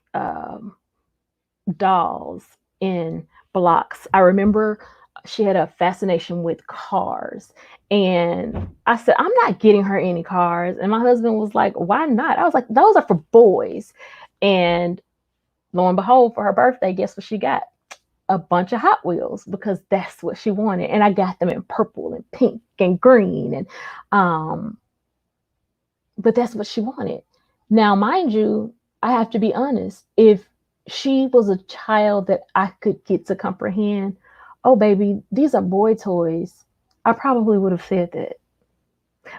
Speaker 1: dolls in blocks. I remember she had a fascination with cars. And I said, I'm not getting her any cars. And my husband was like, why not? I was like, those are for boys. And lo and behold, for her birthday, guess what she got? A bunch of Hot Wheels, because that's what she wanted. And I got them in purple and pink and green. And but that's what she wanted. Now, mind you, I have to be honest. If she was a child that I could get to comprehend, oh, baby, these are boy toys, I probably would have said that.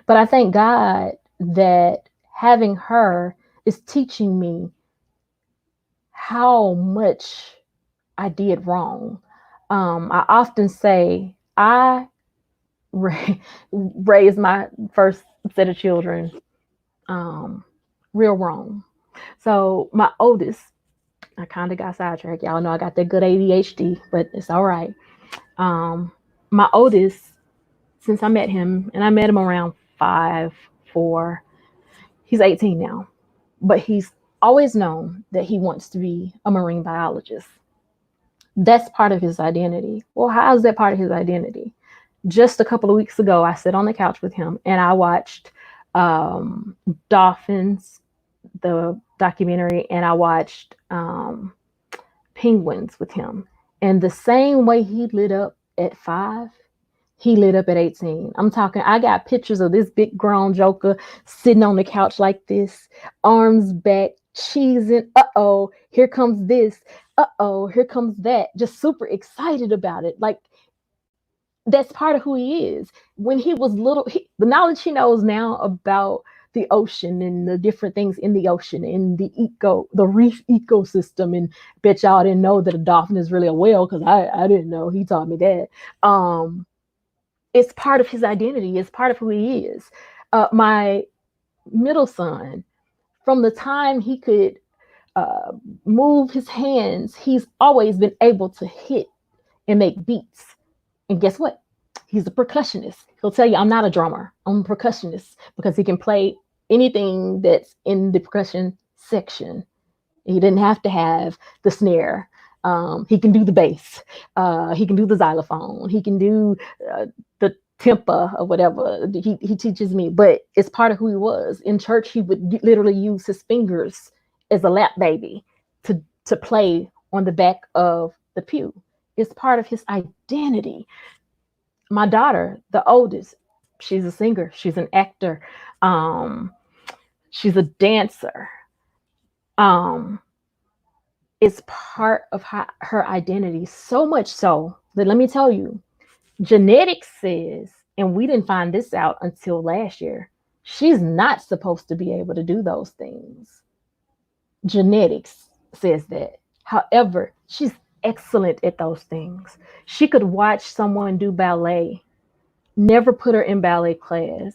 Speaker 1: But I thank God that having her is teaching me how much I did wrong. I often say I raised my first set of children real wrong. So my oldest, I kind of got sidetracked. Y'all know I got that good ADHD, but it's all right. My oldest, since I met him, and I met him around 5, 4, he's 18 now, but he's always known that he wants to be a marine biologist. That's part of his identity. Well, how is that part of his identity? Just a couple of weeks ago, I sat on the couch with him and I watched Dolphins, the documentary, and I watched Penguins with him. And the same way he lit up at 5, he lit up at 18. I'm talking, I got pictures of this big grown joker sitting on the couch like this, arms back, cheesing. Uh-oh, here comes this. Uh-oh, here comes that. Just super excited about it. Like, that's part of who he is. When he was little, the knowledge he knows now about the ocean and the different things in the ocean and the reef ecosystem. And bet y'all didn't know that a dolphin is really a whale, because I didn't know. He taught me that. It's part of his identity. It's part of who he is. My middle son, from the time he could move his hands, he's always been able to hit and make beats. And guess what? He's a percussionist. He'll tell you, I'm not a drummer, I'm a percussionist, because he can play anything that's in the percussion section. He didn't have to have the snare. He can do the bass. He can do the xylophone. He can do the timpa or whatever. He teaches me, but it's part of who he was. In church, he would literally use his fingers as a lap baby to play on the back of the pew. It's part of his identity. My daughter, the oldest, she's a singer. She's an actor. She's a dancer. It's part of her identity, so much so that, let me tell you, genetics says, and we didn't find this out until last year, she's not supposed to be able to do those things. Genetics says that. However, she's excellent at those things. She could watch someone do ballet, never put her in ballet class,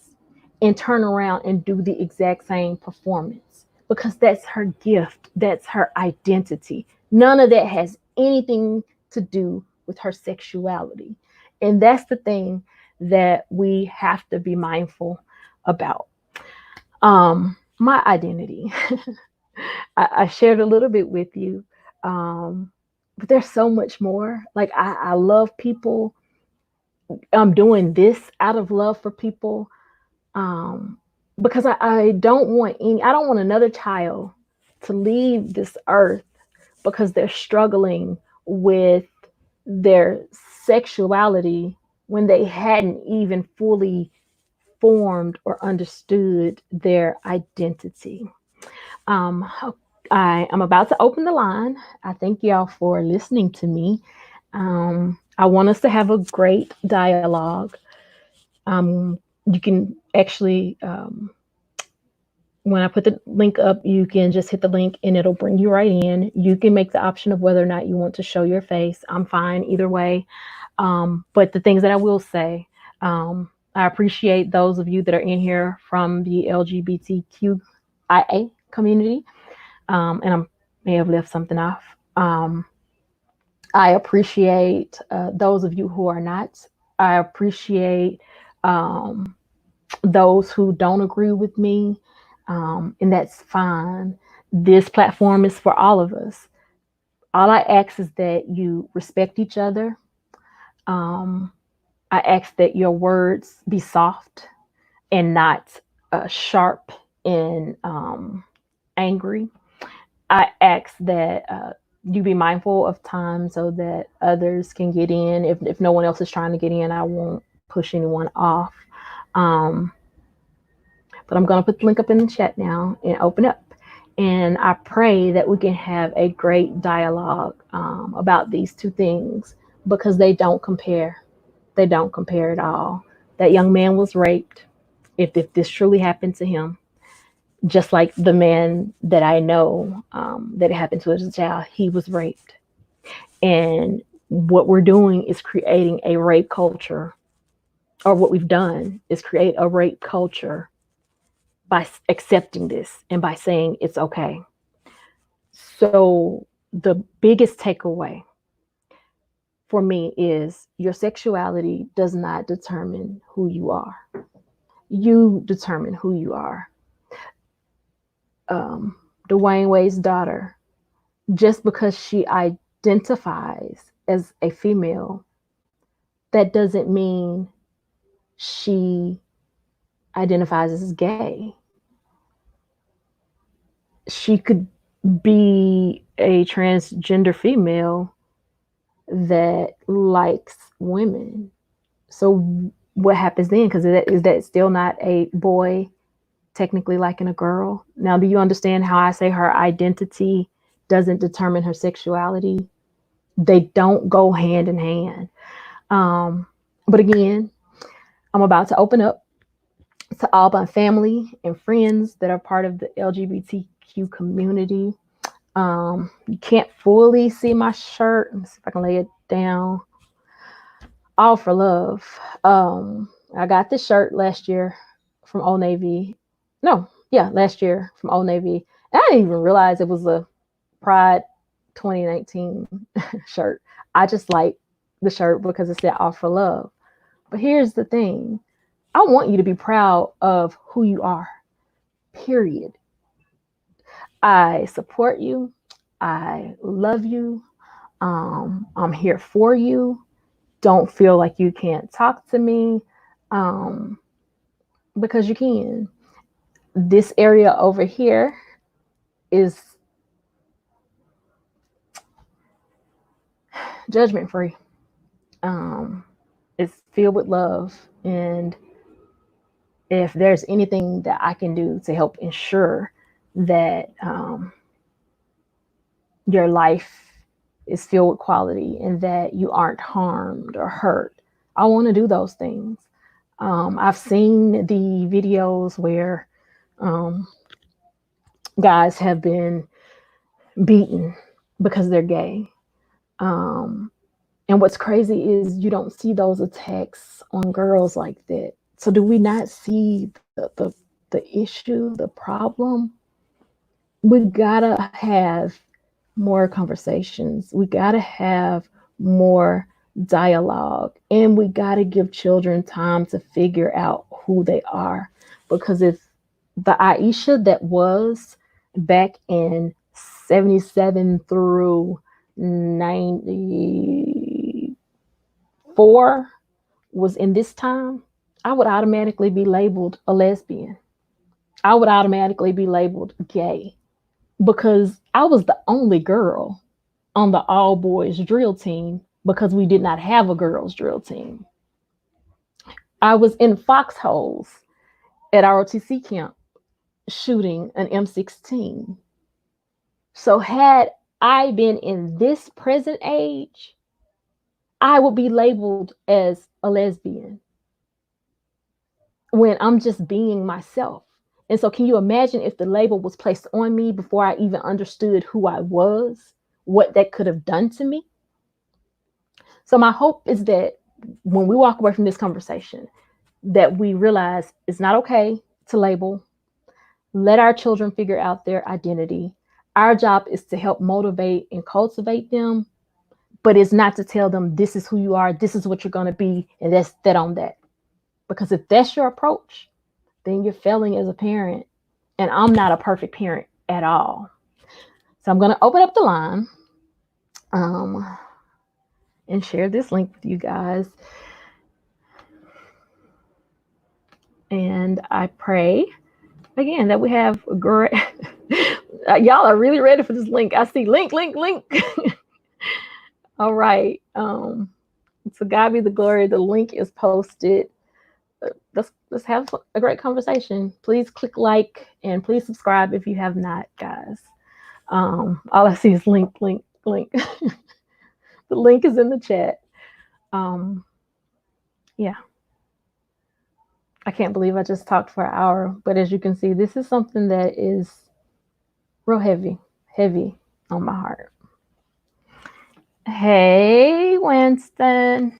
Speaker 1: and turn around and do the exact same performance, because that's her gift. That's her identity. None of that has anything to do with her sexuality. And that's the thing that we have to be mindful about. My identity. I shared a little bit with you, but there's so much more. Like, I love people. I'm doing this out of love for people, because I don't want another child to leave this earth because they're struggling with their sexuality when they hadn't even fully formed or understood their identity. Um, I am about to open the line. I thank y'all for listening to me. I want us to have a great dialogue. You can actually, when I put the link up, you can just hit the link and it'll bring you right in. You can make the option of whether or not you want to show your face. I'm fine either way. But the things that I will say, I appreciate those of you that are in here from the LGBTQIA community. And I may have left something off. I appreciate those of you who are not. I appreciate those who don't agree with me, and that's fine. This platform is for all of us. All I ask is that you respect each other. Um, I ask that your words be soft and not sharp and angry. I ask that you be mindful of time so that others can get in. If no one else is trying to get in, I won't push anyone off. Um, but I'm going to put the link up in the chat now and open up. And I pray that we can have a great dialogue about these two things because they don't compare. They don't compare at all. That young man was raped. If this truly happened to him, just like the man that I know that it happened to as a child, he was raped. And what we're doing is creating a rape culture, or what we've done is create a rape culture by accepting this and by saying it's okay. So the biggest takeaway for me is your sexuality does not determine who you are. You determine who you are. Dwayne Wade's daughter, just because she identifies as a female, that doesn't mean she identifies as gay. She could be a transgender female that likes women. So what happens then? Because is that still not a boy technically liking a girl? Now, do you understand how I say her identity doesn't determine her sexuality? They don't go hand in hand. But again, I'm about to open up to all my family and friends that are part of the LGBTQ community. You can't fully see my shirt. Let me see if I can lay it down. All for love. I got this shirt last year from Old Navy. No, yeah, last year from Old Navy. And I didn't even realize it was a Pride 2019 shirt. I just like the shirt because it said all for love. But here's the thing. I want you to be proud of who you are, period. I support you. I love you. I'm here for you. Don't feel like you can't talk to me because you can. This area over here is judgment free. It's filled with love. And if there's anything that I can do to help ensure that your life is filled with quality and that you aren't harmed or hurt, I want to do those things. I've seen the videos where guys have been beaten because they're gay. And what's crazy is you don't see those attacks on girls like that. So do we not see the issue, the problem? We gotta have more conversations. We gotta have more dialogue, and we gotta give children time to figure out who they are. Because if the Iseashia that was back in 77 through 94 was in this time, I would automatically be labeled a lesbian. I would automatically be labeled gay because I was the only girl on the all boys drill team because we did not have a girls drill team. I was in foxholes at ROTC camp shooting an M16. So had I been in this present age, I would be labeled as a lesbian when I'm just being myself. And so, can you imagine if the label was placed on me before I even understood who I was, what that could have done to me? So, my hope is that when we walk away from this conversation, that we realize it's not okay to label. Let our children figure out their identity. Our job is to help motivate and cultivate them, but it's not to tell them this is who you are, this is what you're going to be, and that's that on that. Because if that's your approach, then you're failing as a parent. And I'm not a perfect parent at all. So I'm going to open up the line um, and share this link with you guys. And I pray again that we have a great. Y'all are really ready for this link. I see link, link, link. All right. To God be the glory. The link is posted. Let's have a great conversation. Please click like and please subscribe if you have not, guys. All I see is link, link, link. The link is in the chat. Um, yeah, I can't believe I just talked for an hour, but as you can see, this is something that is real heavy, heavy on my heart. Hey, Winston.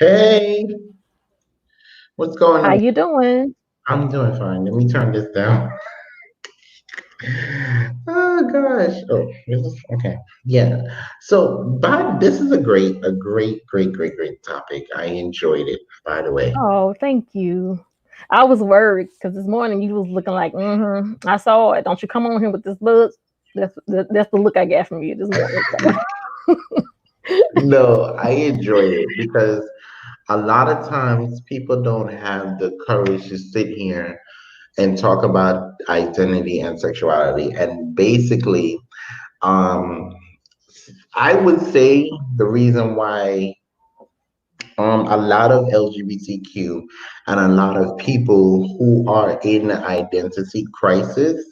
Speaker 2: Hey, what's going
Speaker 1: How
Speaker 2: on?
Speaker 1: you doing?
Speaker 2: I'm doing fine. Let me turn this down. Oh gosh. Oh, okay. Yeah. So, but this is a great topic. I enjoyed it, by the way.
Speaker 1: Oh, thank you. I was worried because this morning you was looking like, I saw it. Don't you come on here with this look. That's the look I got from you this morning. So.
Speaker 2: No, I enjoyed it because a lot of times people don't have the courage to sit here and talk about identity and sexuality. And basically, um, I would say the reason why a lot of LGBTQ and a lot of people who are in identity crisis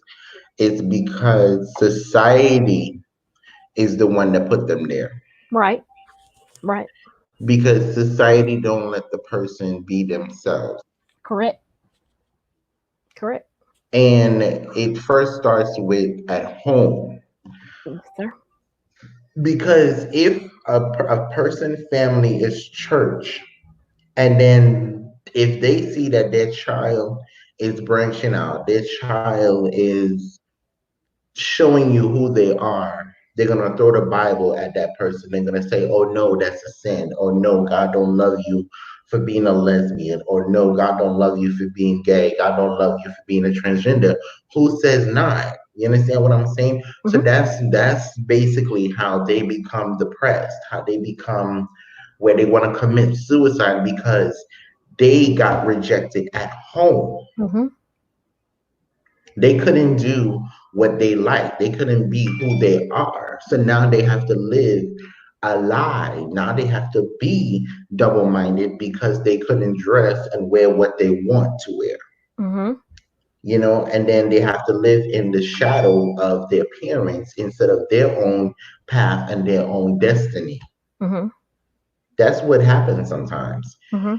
Speaker 2: is because society is the one that put them there.
Speaker 1: Right, right,
Speaker 2: Because society don't let the person be themselves.
Speaker 1: correct, correct.
Speaker 2: And it first starts with at home.
Speaker 1: Yes, sir.
Speaker 2: Because if a person family is church, and then if they see that their child is branching out, their child is showing you who they are, they're gonna throw the Bible at that person. They're gonna say, "Oh no, that's a sin," or "No, God don't love you for being a lesbian," or "No, God don't love you for being gay. God don't love you for being a transgender." Who says not? You understand what I'm saying? So
Speaker 1: Mm-hmm,
Speaker 2: that's basically how they become depressed, how they become where they want to commit suicide because they got rejected at home.
Speaker 1: mm-hmm,
Speaker 2: They couldn't do what they like. They couldn't be who they are. So now they have to live a lie. Now they have to be double minded because they couldn't dress and wear what they want to wear.
Speaker 1: mm-hmm,
Speaker 2: And then they have to live in the shadow of their parents instead of their own path and their own destiny.
Speaker 1: mm-hmm,
Speaker 2: That's what happens sometimes.
Speaker 1: mm-hmm,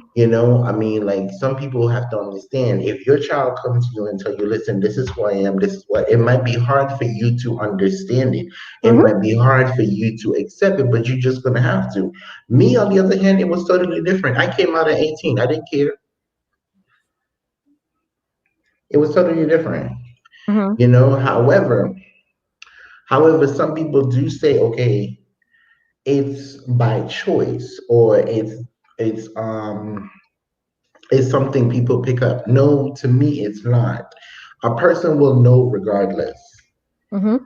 Speaker 2: I mean, like some people have to understand if your child comes to you and tell you, listen, this is who I am, this is what it might be hard for you to understand it. It
Speaker 1: mm-hmm,
Speaker 2: might be hard for you to accept it, but you're just gonna have to. Me, on the other hand, it was totally different. I came out at 18. I didn't care. It was totally different.
Speaker 1: mm-hmm,
Speaker 2: However, some people do say, okay, it's by choice or it's something people pick up. No, to me, it's not. A person will know regardless,
Speaker 1: mm-hmm,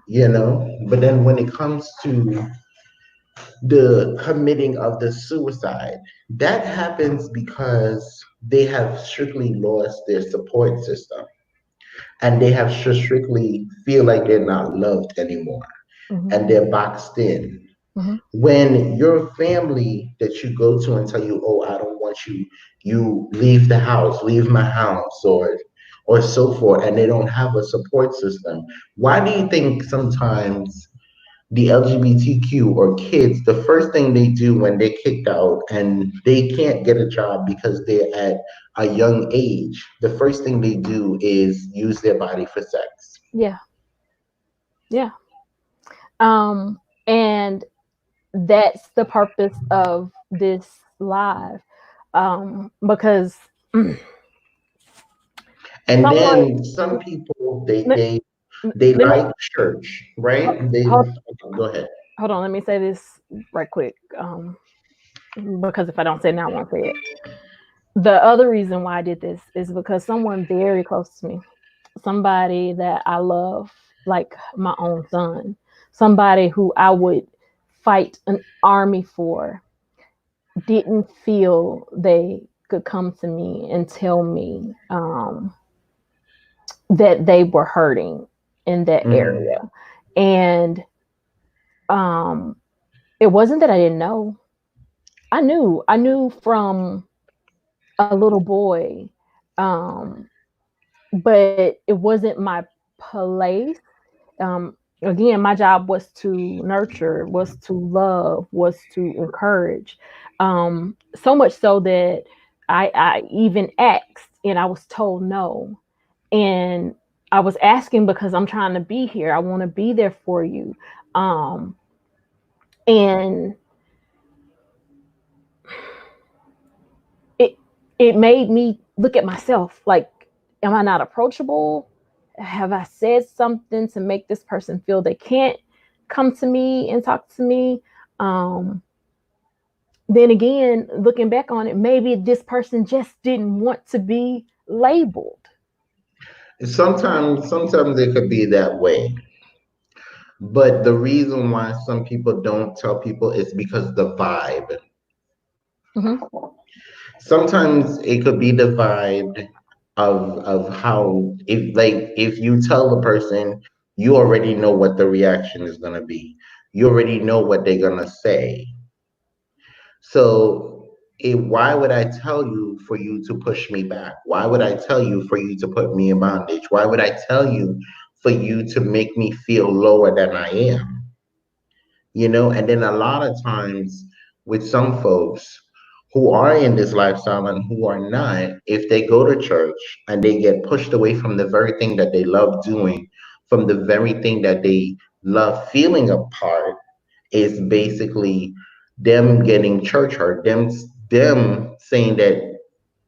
Speaker 2: But then when it comes to the committing of the suicide, that happens because they have strictly lost their support system and they have strictly feel like they're not loved anymore
Speaker 1: mm-hmm,
Speaker 2: and they're boxed in.
Speaker 1: mm-hmm,
Speaker 2: When your family that you go to and tell you, oh, I don't want want you leave the house, leave my house, or so forth, and they don't have a support system. Why do you think sometimes the LGBTQ or kids, the first thing they do when they're kicked out and they can't get a job because they're at a young age, the first thing they do is use their body for sex?
Speaker 1: Yeah. Yeah. And that's the purpose of this live. Because
Speaker 2: And
Speaker 1: someone
Speaker 2: then some people they
Speaker 1: let,
Speaker 2: they they
Speaker 1: let me
Speaker 2: like church, right? They
Speaker 1: hold,
Speaker 2: go ahead.
Speaker 1: hold on, let me say this right quick. Because if I don't say it now, I won't say it. The other reason why I did this is because someone very close to me, somebody that I love like my own son, somebody who I would fight an army for, didn't feel they could come to me and tell me that they were hurting in that
Speaker 2: Hmm.
Speaker 1: area. And um, it wasn't that I didn't know. I knew from a little boy, um, but it wasn't my place. Again, my job was to nurture, was to love, was to encourage. So much so that I even asked and I was told no. And I was asking because I'm trying to be here. I want to be there for you. Um, and it it made me look at myself like, am I not approachable? Have I said something to make this person feel they can't come to me and talk to me? Um, then again, looking back on it, maybe this person just didn't want to be labeled.
Speaker 2: Sometimes it could be that way. But the reason why some people don't tell people is because the vibe.
Speaker 1: Hmm.
Speaker 2: Sometimes it could be the vibe of how, if you tell the person, you already know what the reaction is gonna be. You already know what they're gonna say. So why would I tell you for you to push me back? Why would I tell you for you to put me in bondage? Why would I tell you for you to make me feel lower than I am? And then a lot of times with some folks who are in this lifestyle and who are not, if they go to church and they get pushed away from the very thing that they love doing, from the very thing that they love feeling a part, is basically them getting church hurt, them saying that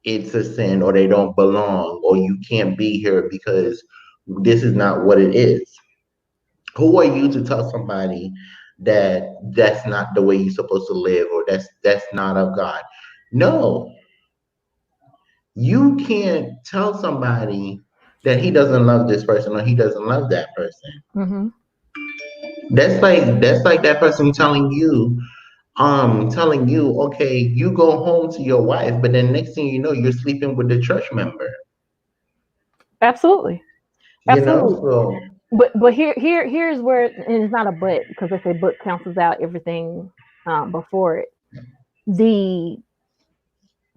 Speaker 2: it's a sin or they don't belong or you can't be here because this is not what it is. Who are you to tell somebody that that's not the way you're supposed to live or that's not of God? No, you can't tell somebody that he doesn't love this person or he doesn't love that person.
Speaker 1: Hmm.
Speaker 2: That's like that person telling you, okay, you go home to your wife, but then next thing you know, you're sleeping with the church member.
Speaker 1: Absolutely,
Speaker 2: You know,
Speaker 1: absolutely.
Speaker 2: so
Speaker 1: But here's where, and it's not a but because they say but cancels out everything before it. The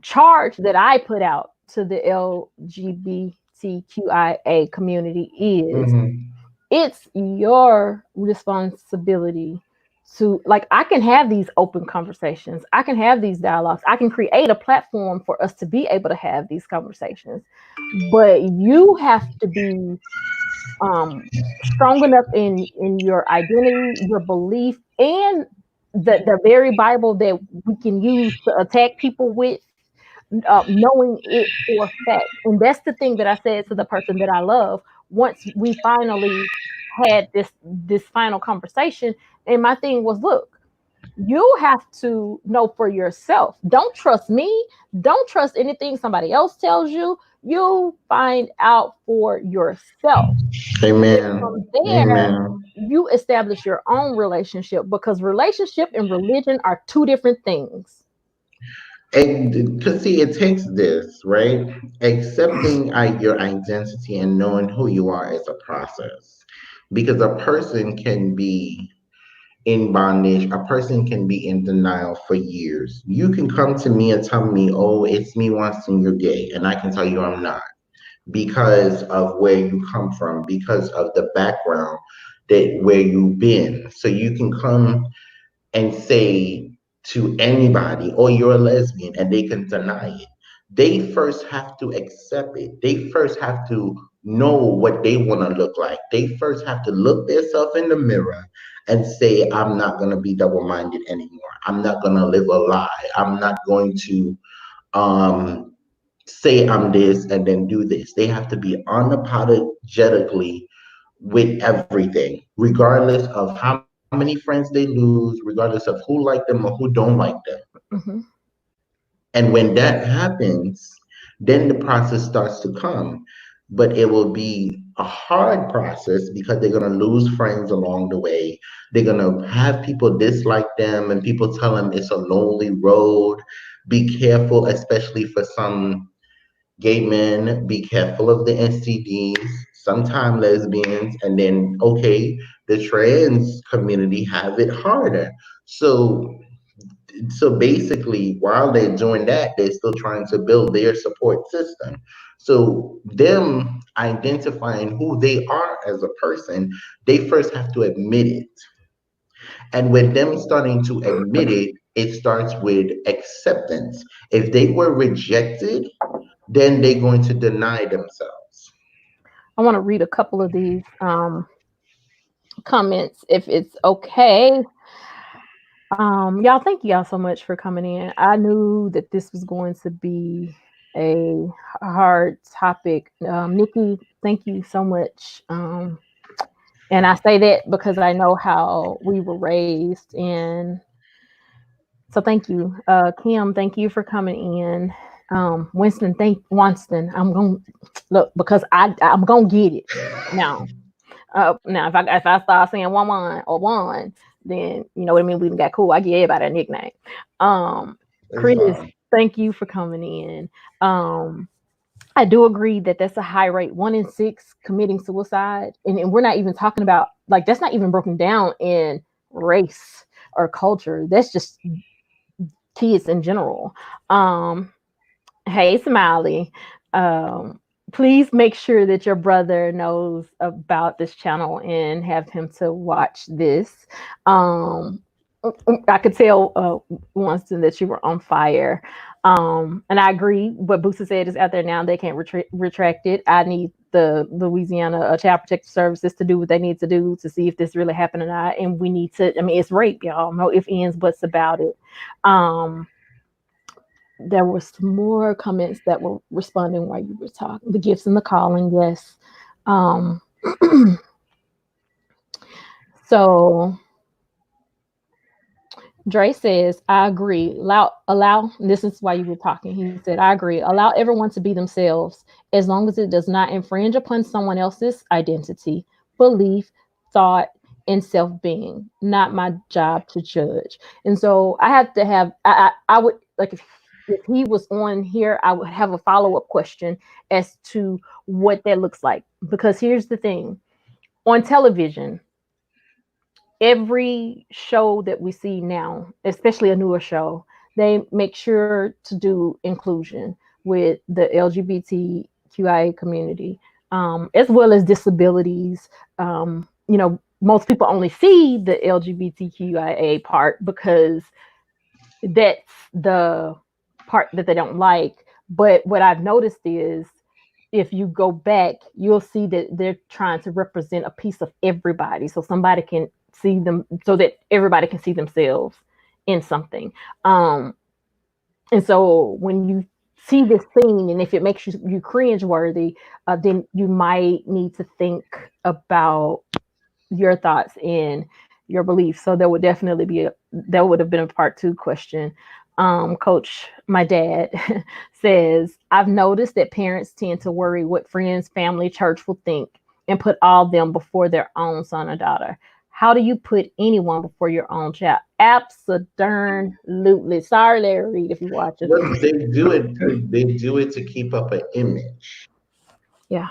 Speaker 1: charge that I put out to the LGBTQIA community is,
Speaker 2: mhm.
Speaker 1: it's your responsibility to, like, I can have these open conversations, I can have these dialogues, I can create a platform for us to be able to have these conversations, but you have to be um, strong enough in your identity, your belief, and the very Bible that we can use to attack people with, knowing it for a fact. And that's the thing that I said to the person that I love. Once we finally had this final conversation, and my thing was, look, you have to know for yourself. Don't trust me. Don't trust anything somebody else tells you. You find out for yourself. And then
Speaker 2: Amen.
Speaker 1: from there,
Speaker 2: Amen.
Speaker 1: you establish your own relationship, because relationship and religion are two different things.
Speaker 2: And to see, it takes this, right? Accepting your identity and knowing who you are is a process because a person can be in bondage. A person can be in denial for years. You can come to me and tell me, oh, it's me Winston, you're gay. And I can tell you I'm not, because of where you come from, because of the background that where you've been. So you can come and say to anybody, oh, you're a lesbian, and they can deny it. They first have to accept it. They first have to know what they want to look like. They first have to look themselves in the mirror and say, I'm not going to be double minded anymore. I'm not going to live a lie. I'm not going to um, say I'm this and then do this. They have to be unapologetically with everything, regardless of how many friends they lose, regardless of who like them or who don't like them.
Speaker 1: Hmm.
Speaker 2: And when that happens, then the process starts to come. But it will be a hard process because they're going to lose friends along the way. They're going to have people dislike them and people tell them it's a lonely road. Be careful, especially for some gay men, be careful of the STDs, sometimes lesbians, and then, okay, the trans community have it harder. So so basically, while they're doing that, they're still trying to build their support system. So them identifying who they are as a person, they first have to admit it. And with them starting to admit it, it starts with acceptance. If they were rejected, then they're going to deny themselves.
Speaker 1: I want to read a couple of these comments if it's okay. Y'all, thank y'all so much for coming in. I knew that this was going to be a hard topic. Nikki, thank you so much. And I say that because I know how we were raised, and so thank you. Kim, thank you for coming in. Winston. I'm gonna look because I'm gonna get it now. Now, if I start saying one or one, then you know what I mean. We got cool. I give everybody a nickname. Um,
Speaker 2: It's
Speaker 1: Chris,
Speaker 2: fine.
Speaker 1: thank you for coming in. Um, I do agree that that's a high rate. 1 in 6 committing suicide, and we're not even talking about like that's not even broken down in race or culture. That's just kids in general. Um, Hey, Smiley. Um, Please make sure that your brother knows about this channel and have him to watch this. Um, I could tell Winston that you were on fire. And I agree. What Booster said is out there now. They can't retract it. I need the Louisiana Child Protective Services to do what they need to do to see if this really happened or not. And we need to. I mean, it's rape, y'all. No ifs, ands, buts about it. Um, there was more comments that were responding while you were talking. The gifts and the calling, yes. Um, so Dre says, I agree. Allow. This is why you were talking. He said, I agree. Allow everyone to be themselves as long as it does not infringe upon someone else's identity, belief, thought, and self-being. Not my job to judge. And so I have to have. I would like if he was on here, I would have a follow-up question as to what that looks like. Because here's the thing: on television, every show that we see now, especially a newer show, they make sure to do inclusion with the LGBTQIA community, as well as disabilities. Most people only see the LGBTQIA part because that's the part that they don't like. But what I've noticed is if you go back, you'll see that they're trying to represent a piece of everybody so somebody can see them, so that everybody can see themselves in something. Um, and so when you see this scene, and if it makes you cringe worthy, then you might need to think about your thoughts and your beliefs. So there would definitely be there would have been a part 2 question. Coach, my dad says, I've noticed that parents tend to worry what friends, family, church will think and put all of them before their own son or daughter. How do you put anyone before your own child? Absolutely. Sorry, Larry Reed, if you watch it.
Speaker 2: Well, they do it to keep up an image.
Speaker 1: Yeah.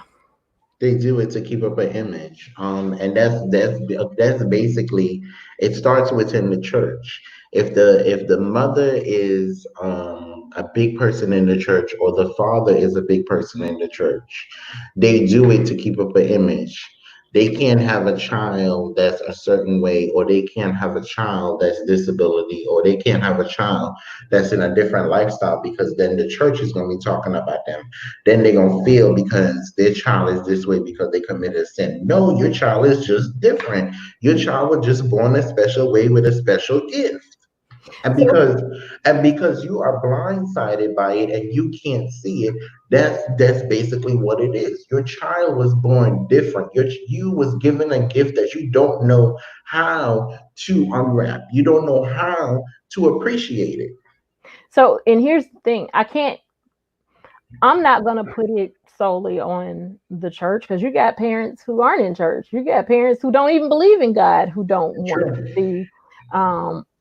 Speaker 2: They do it to keep up an image, and that's basically it. Starts within the church. If the mother is a big person in the church, or the father is a big person in the church, they do it to keep up an image. They can't have a child that's a certain way, or they can't have a child that's disability, or they can't have a child that's in a different lifestyle, because then the church is going to be talking about them. Then they're going to feel because their child is this way because they committed a sin. No, your child is just different. Your child was just born a special way with a special gift. And
Speaker 1: So
Speaker 2: because you are blindsided by it and you can't see it, that's basically what it is. Your child was born different. You was given a gift that you don't know how to unwrap. You don't know how to appreciate it.
Speaker 1: and here's the thing. I'm not gonna put it solely on the church, because you got parents who aren't in church. You got parents who don't even believe in God, who don't want
Speaker 2: True.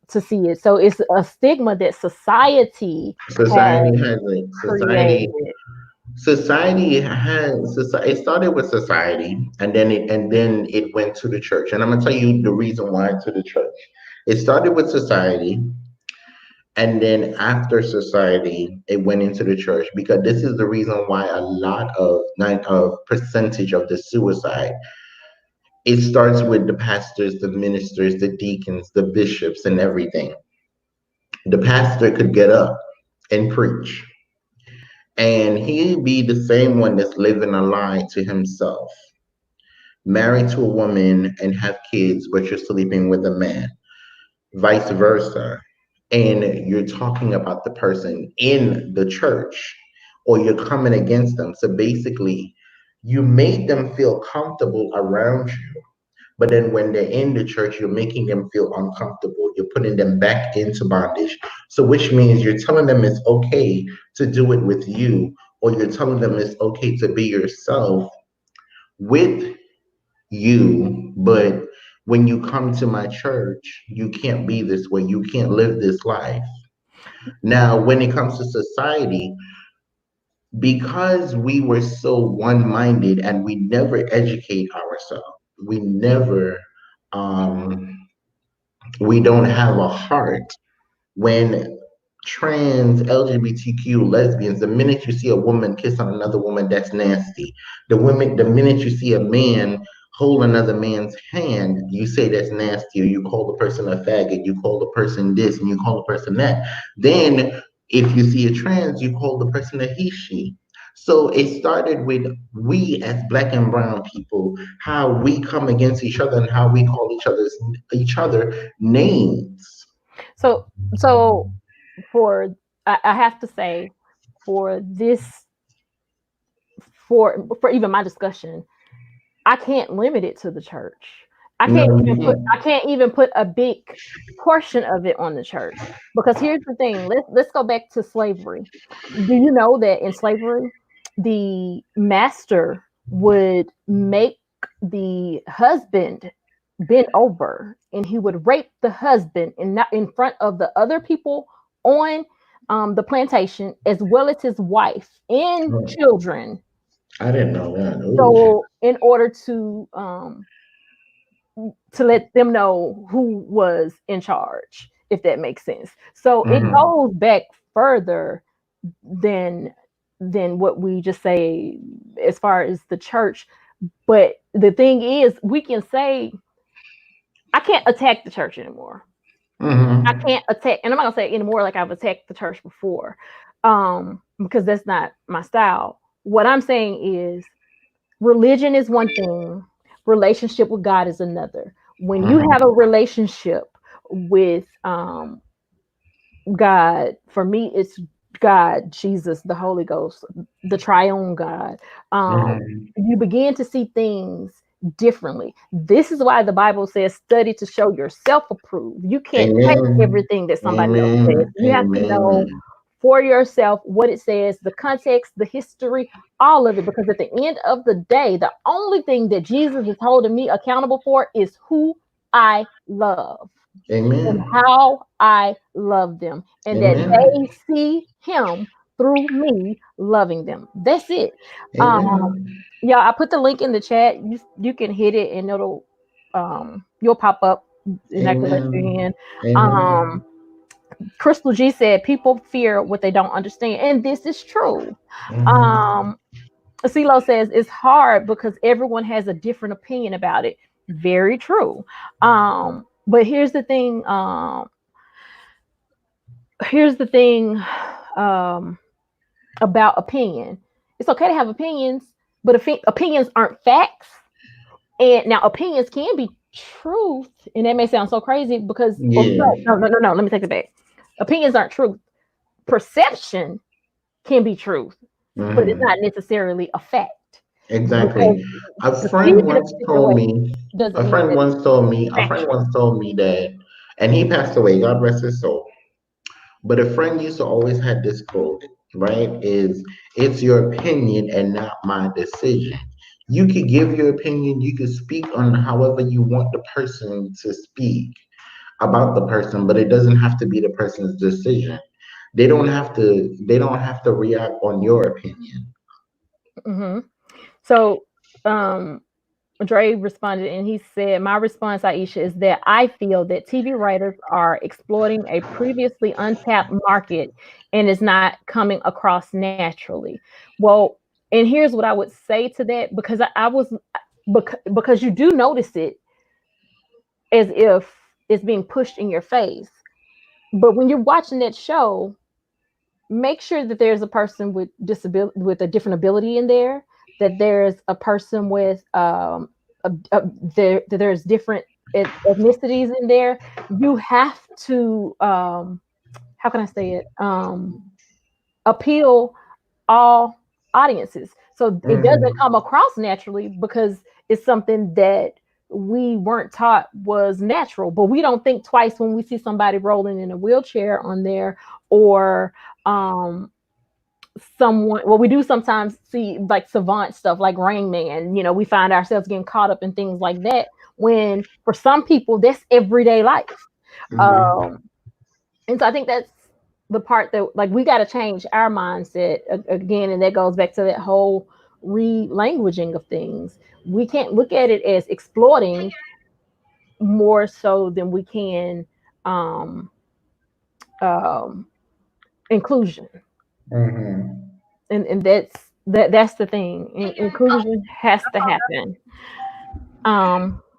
Speaker 1: to see it. So it's a stigma that society has
Speaker 2: Society has it.
Speaker 1: created.
Speaker 2: It started with society, and then it went to the church. And I'm gonna tell you the reason why to the church. It started with society, and then after society, it went into the church, because this is the reason why a lot of nine of percentage of the suicide, it starts with the pastors, the ministers, the deacons, the bishops, and everything. The pastor could get up and preach, and he'd be the same one that's living a lie to himself, married to a woman and have kids, but you're sleeping with a man, vice versa. And you're talking about the person in the church, or you're coming against them. So basically, you made them feel comfortable around you, but then when they're in the church, you're making them feel uncomfortable. You're putting them back into bondage. So, which means you're telling them it's okay to do it with you, or you're telling them it's okay to be yourself with you, but when you come to my church, you can't be this way. You can't live this life. Now, when it comes to society, because we were so one minded and we never educate ourselves, we never, um, we don't have a heart. When trans, LGBTQ, lesbians, the minute you see a woman kiss on another woman, that's nasty. The minute you see a man hold another man's hand, you say that's nasty, or you call the person a faggot, you call the person this, and you call the person that. Then, if you see a trans, you call the person a he, she. So it started with we as black and brown people, how we come against each other and how we call each other names.
Speaker 1: So so for I have to say, for this for even my discussion, I can't limit it to the church.
Speaker 2: No, you can't.
Speaker 1: I can't even put a big portion of it on the church, because here's the thing. Let's go back to slavery. Do you know that in slavery, the master would make the husband bend over, and he would rape the husband, and not in front of the other people on the plantation, as well as his wife and
Speaker 2: Oh,
Speaker 1: children.
Speaker 2: I didn't know that. Ooh.
Speaker 1: So in order to let them know who was in charge, if that makes sense. So it
Speaker 2: Hmm.
Speaker 1: goes back further than what we just say as far as the church. But the thing is, we can say, I can't attack the church anymore. I
Speaker 2: Hmm.
Speaker 1: can't attack, and I'm not gonna say anymore like I've attacked the church before, because that's not my style. What I'm saying is, religion is one thing, relationship with God is another. When you have a
Speaker 2: Hmm.
Speaker 1: relationship with God, for me, it's God, Jesus, the Holy Ghost, the triune God.
Speaker 2: Hmm.
Speaker 1: You begin to see things differently. This is why the Bible says, study to show yourself approved. You can't take
Speaker 2: Amen.
Speaker 1: everything that somebody else
Speaker 2: Amen.
Speaker 1: says. You have to know
Speaker 2: Amen.
Speaker 1: for yourself what it says, the context, the history, all of it. Because at the end of the day, the only thing that Jesus is holding me accountable for is who I love and
Speaker 2: Amen.
Speaker 1: how I love them, and that
Speaker 2: Amen.
Speaker 1: they see him through me loving them. That's it. Um,
Speaker 2: Amen.
Speaker 1: yeah, I put the link in the chat. You can hit it and it'll you'll pop up and I can let you
Speaker 2: Amen.
Speaker 1: in.
Speaker 2: Amen.
Speaker 1: Um, Crystal G said people fear what they don't understand, and this is true.
Speaker 2: Mm-hmm.
Speaker 1: Um, CeeLo says it's hard because everyone has a different opinion about it. Very true. But here's the thing um, about opinion. It's okay to have opinions, but opinions aren't facts. And now opinions can be truth, and that may sound so crazy because
Speaker 2: Yeah.
Speaker 1: no. Let me take it back. Opinions aren't truth. Perception can be truth, but it's not
Speaker 2: Mm-hmm.
Speaker 1: necessarily a fact because
Speaker 2: Exactly. A friend
Speaker 1: perceiving
Speaker 2: once
Speaker 1: a particular
Speaker 2: told
Speaker 1: way
Speaker 2: me,
Speaker 1: doesn't
Speaker 2: a
Speaker 1: mean
Speaker 2: friend
Speaker 1: that it's
Speaker 2: once told me, a friend
Speaker 1: factual.
Speaker 2: once told me that, and he passed away, God rest his soul. But a friend used to always had this quote, right? Is it's your opinion and not my decision. You could give your opinion, you could speak on however you want the person to speak about the person, but it doesn't have to be the person's decision. They don't have to react on your opinion.
Speaker 1: Hmm. So, um, Dre responded and he said, my response, Aisha, is that I feel that TV writers are exploiting a previously untapped market and is not coming across naturally. Well, and here's what I would say to that because I was, because you do notice it as if it's being pushed in your face. But when you're watching that show, make sure that there's a person with disability with a different ability in there, that there's a person with that there's different ethnicities in there. You have to how can I say it, appeal all audiences, so it doesn't
Speaker 2: Hmm.
Speaker 1: come across naturally because it's something that we weren't taught was natural. But we don't think twice when we see somebody rolling in a wheelchair on there, or um someone, well, we do sometimes see like savant stuff like Rain Man. We find ourselves getting caught up in things like that when for some people that's everyday life. um and so I think that's the part that, like, we got to change our mindset again, and that goes back to that whole re-languaging of things. We can't look at it as exploiting more so than we can um um inclusion.
Speaker 2: Hmm.
Speaker 1: And that's the thing. Inclusion has to happen.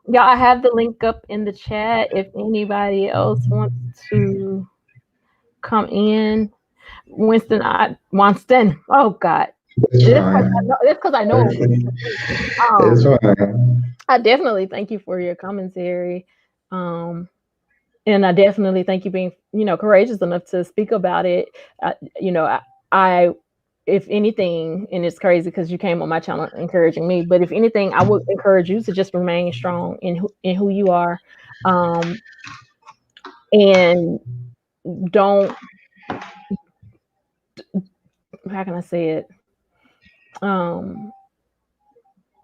Speaker 1: Yeah, I have the link up in the chat if anybody else wants to come in. Winston. Oh God,
Speaker 2: It's fine.
Speaker 1: it's because I know him really.
Speaker 2: It's
Speaker 1: Um,
Speaker 2: fine.
Speaker 1: I definitely thank you for your commentary. Um, and I definitely thank you being, courageous enough to speak about it. You know, I if anything, and it's crazy because you came on my channel encouraging me, but if anything, I would encourage you to just remain strong in who you are, um, and don't, how can I say it? Um,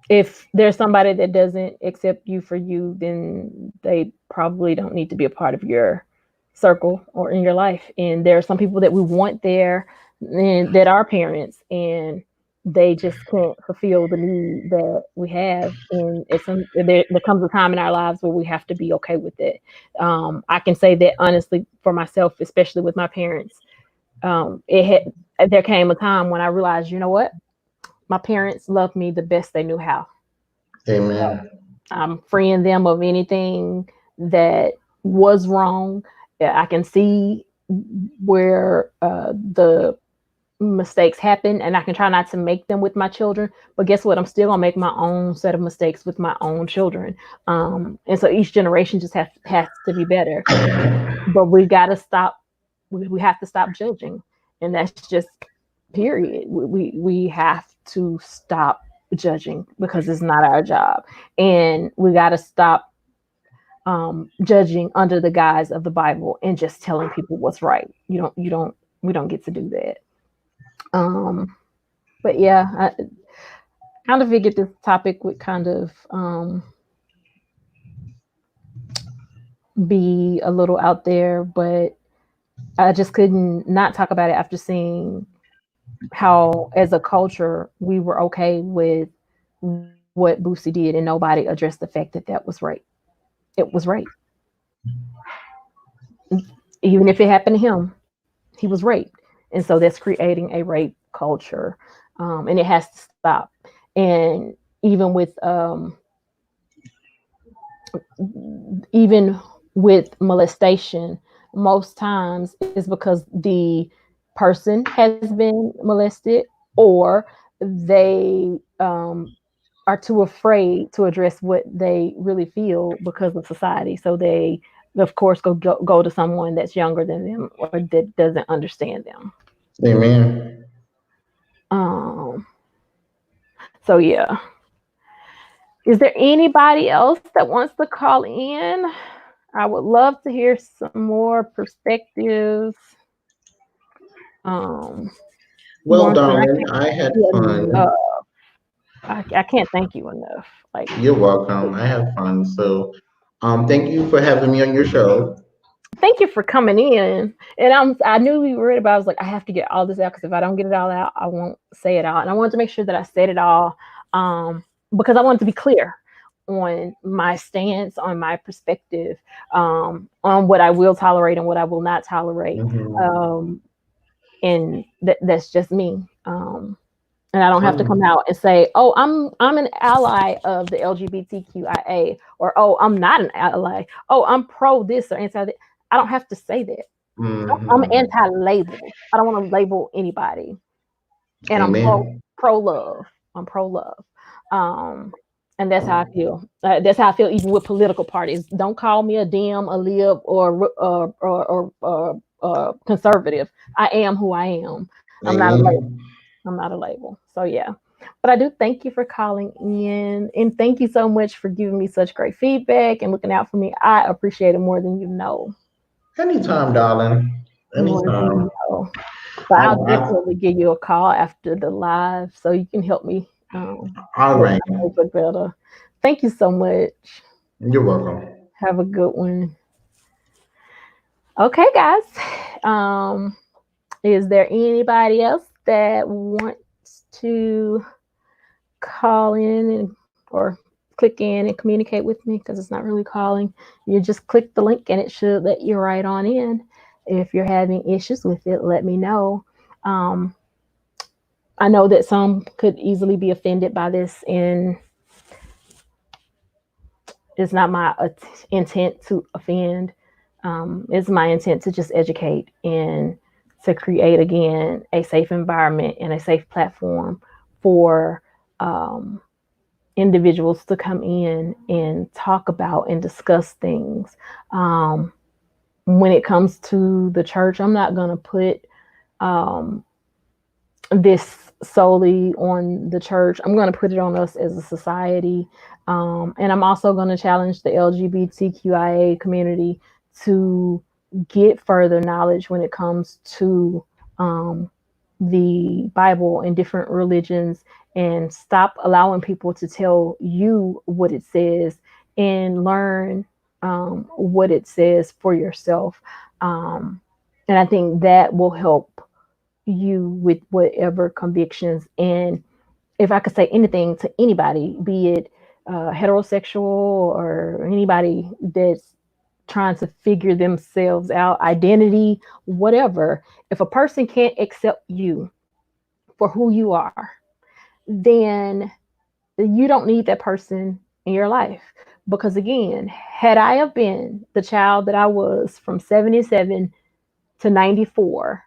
Speaker 1: if there's somebody that doesn't accept you for you, then they probably don't need to be a part of your circle or in your life. And there are some people that we want there and that are parents, and they just can't fulfill the need that we have. And there comes a time in our lives where we have to be okay with it. I can say that honestly for myself, especially with my parents. There came a time when I realized, you know what? My parents loved me the best they knew how.
Speaker 2: Amen.
Speaker 1: I'm freeing them of anything that was wrong. Yeah, I can see where the mistakes happen, and I can try not to make them with my children. But guess what? I'm still gonna make my own set of mistakes with my own children. And so each generation just has to be better. But we gotta stop. We have to stop judging, and that's just period. We have to stop judging because it's not our job, and we got to stop judging under the guise of the Bible and just telling people what's right. We don't get to do that. Um, but yeah, I kind of figured this topic would kind of be a little out there, but I just couldn't not talk about it after seeing how as a culture we were okay with what Boosie did and nobody addressed the fact that that was rape. It was rape. Even if it happened to him, he was raped. And so that's creating a rape culture. And it has to stop. And even with even with molestation, most times is because the person has been molested, or they are too afraid to address what they really feel because of society. So they, of course, go to someone that's younger than them or that doesn't understand them.
Speaker 2: Amen.
Speaker 1: Um, so yeah. Is there anybody else that wants to call in? I would love to hear some more perspectives. Um,
Speaker 2: Well,
Speaker 1: more than I
Speaker 2: darling,
Speaker 1: can't
Speaker 2: I
Speaker 1: thank
Speaker 2: had
Speaker 1: you
Speaker 2: fun.
Speaker 1: enough. I can't thank you enough. Like,
Speaker 2: You're welcome. I had fun. So, thank you for having me on your show.
Speaker 1: thank you for coming in. And I knew we were ready, but I was like, I have to get all this out because if I don't get it all out, I won't say it all. And I wanted to make sure that I said it all, um, because I wanted to be clear on my stance, on my perspective, on what I will tolerate and what I will not tolerate.
Speaker 2: Hmm.
Speaker 1: Um, and that's just me. And I don't have to come
Speaker 2: Um,
Speaker 1: out and say, "Oh, I'm an ally of the LGBTQIA," or "Oh, I'm not an ally." "Oh, I'm pro this or anti that." I don't have to say that. I'm
Speaker 2: hmm.
Speaker 1: anti-labels. I don't want to label anybody, and I'm
Speaker 2: Amen.
Speaker 1: pro love. I'm pro love, um, and that's how I feel. That's how I feel even with political parties. Don't call me a Dem, a Lib, or conservative. I am who I am. I'm not a label.
Speaker 2: Amen.
Speaker 1: I'm not a label. So yeah. But I do thank you for calling in, and thank you so much for giving me such great feedback and looking out for me. I appreciate it more than you know.
Speaker 2: Anytime, darling.
Speaker 1: More than you
Speaker 2: Anytime.
Speaker 1: know. But
Speaker 2: I,
Speaker 1: I'll
Speaker 2: I,
Speaker 1: definitely give you a call after the live so you can help me
Speaker 2: all
Speaker 1: make
Speaker 2: right.
Speaker 1: my Facebook better. Thank you so much.
Speaker 2: You're welcome.
Speaker 1: Have a good one. Okay, guys. Um, is there anybody else that wants to call in and or click in and communicate with me? Because it's not really calling. You just click the link and it should let you right on in. If you're having issues with it, let me know. Um, I know that some could easily be offended by this, and it's not my intent to offend. It's my intent to just educate and to create again a safe environment and a safe platform for um, individuals to come in and talk about and discuss things. Um, when it comes to the church, I'm not going to put um, this solely on the church. I'm going to put it on us as a society. And I'm also going to challenge the LGBTQIA community to get further knowledge when it comes to the Bible and different religions, and stop allowing people to tell you what it says, and learn what it says for yourself. And I think that will help you with whatever convictions. And if I could say anything to anybody, be it heterosexual or anybody that's trying to figure themselves out, identity, whatever, if a person can't accept you for who you are, then you don't need that person in your life. Because again, had I have been the child that I was from 77 to 94,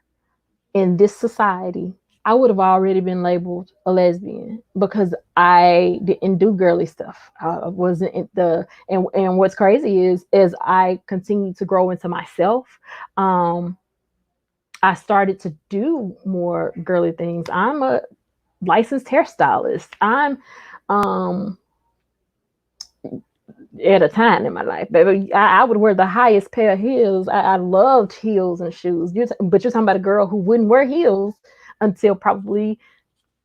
Speaker 1: in this society, I would have already been labeled a lesbian because I didn't do girly stuff. I wasn't in and what's crazy is as I continued to grow into myself, um, I started to do more girly things. I'm a licensed hairstylist. I'm um at a time in my life, baby. I would wear the highest pair of heels. I loved heels and shoes. But you're talking about a girl who wouldn't wear heels until probably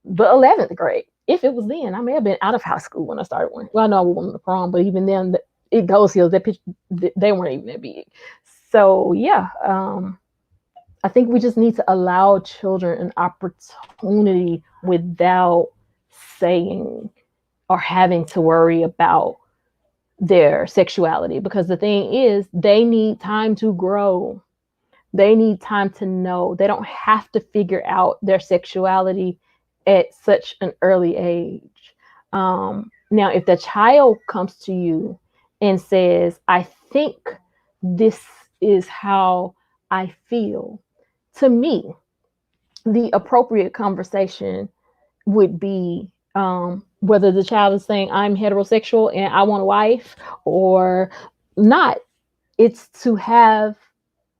Speaker 1: the 11th grade. If it was then, I may have been out of high school when I started wearing. Well, I know I wore them to prom, but even then, those heels, that pitch, they weren't even that big. So yeah, I think we just need to allow children an opportunity without saying or having to worry about their sexuality, because the thing is, they need time to grow. They need time to know. They don't have to figure out their sexuality at such an early age. Now, if the child comes to you and says, I think this is how I feel, to me, the appropriate conversation would be, whether the child is saying, I'm heterosexual and I want a wife, or not. It's to have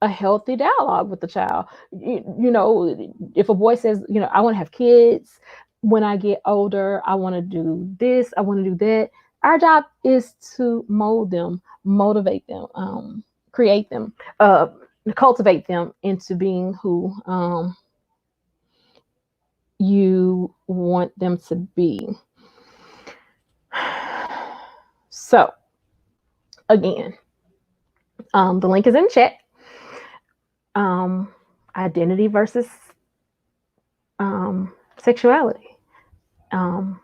Speaker 1: a healthy dialogue with the child. If a boy says, I want to have kids when I get older, I want to do this, I want to do that. Our job is to mold them, motivate them, create them, cultivate them into being who you want them to be. So, again, the link is in chat. Identity versus sexuality. Um,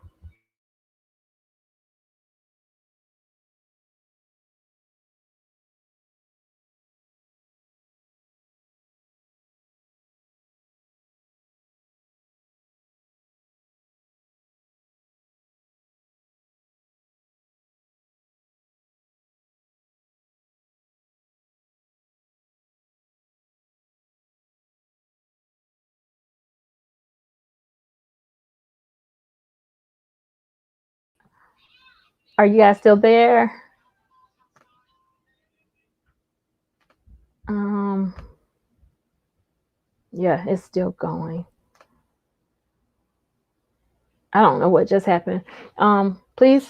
Speaker 1: are you guys still there? Um, yeah, it's still going. I don't know what just happened. Please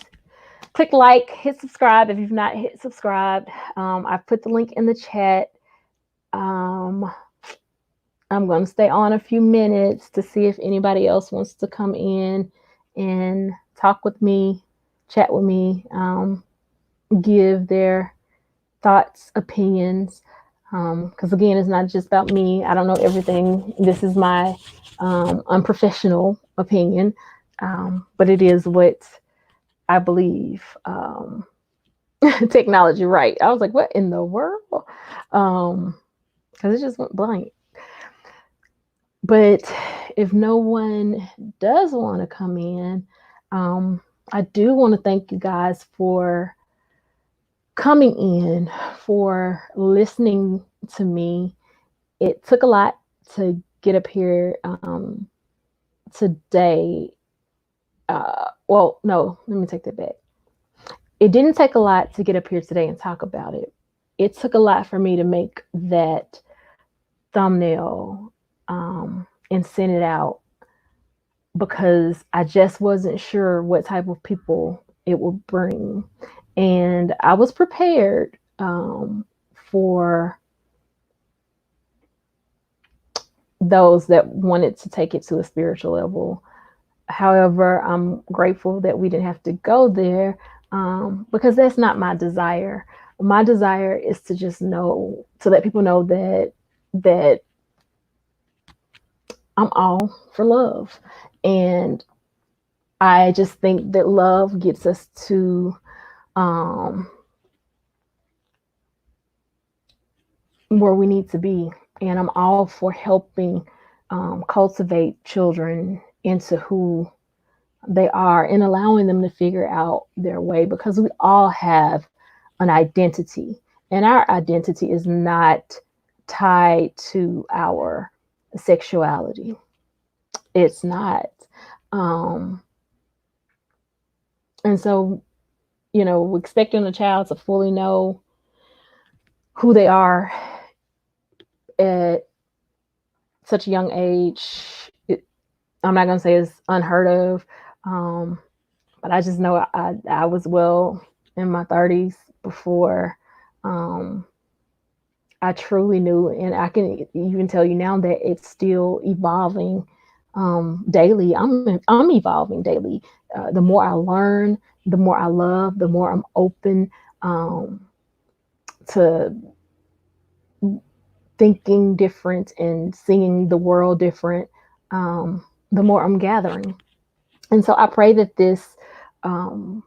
Speaker 1: click like, hit subscribe if you've not hit subscribe. I've put the link in the chat. Um, I'm going to stay on a few minutes to see if anybody else wants to come in and talk with me, chat with me, give their thoughts, opinions. Because again, it's not just about me. I don't know everything. This is my unprofessional opinion, but it is what I believe. Technology, right? I was like, what in the world? Because it just went blank. But if no one does want to come in, I do want to thank you guys for coming in, for listening to me. It took a lot to get up here today. Well, no, let me take that back. It didn't take a lot to get up here today and talk about it. It took a lot for me to make that thumbnail and send it out, because I just wasn't sure what type of people it would bring. And I was prepared for those that wanted to take it to a spiritual level. However, I'm grateful that we didn't have to go there, because that's not my desire. My desire is to just know, to let people know that I'm all for love. And I just think that love gets us to where we need to be. And I'm all for helping cultivate children into who they are and allowing them to figure out their way, because we all have an identity, and our identity is not tied to our sexuality. It's not. Um, and so, expecting a child to fully know who they are at such a young age, I'm not going to say it's unheard of, but I just know I was well in my 30s before I truly knew, and I can even tell you now that it's still evolving daily. I'm evolving daily. The more I learn, the more I love, the more I'm open to thinking different and seeing the world different, the more I'm gathering. And so I pray that this um,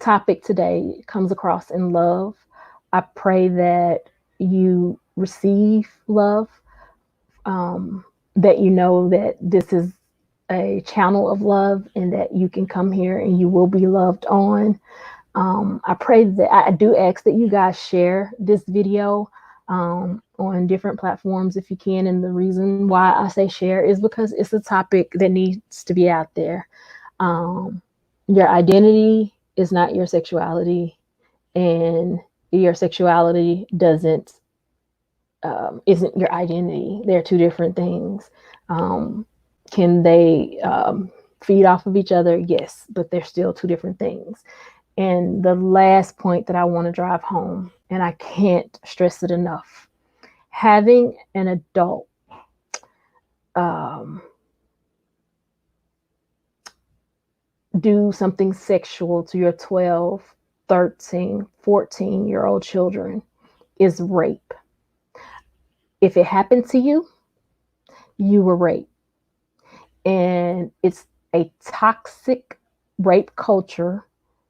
Speaker 1: topic today comes across in love. I pray that you receive love, that you know that this is a channel of love and that you can come here and you will be loved on. I pray that I do ask that you guys share this video on different platforms if you can. And the reason why I say share is because it's a topic that needs to be out there. Um, your identity is not your sexuality, and your sexuality doesn't isn't your identity. They're two different things. Um, can they feed off of each other? Yes, but they're still two different things. And the last point that I want to drive home, and I can't stress it enough, having an adult um, do something sexual to your 12, 13, 14-year-old children is rape. If it happened to you, you were raped. And it's a toxic rape culture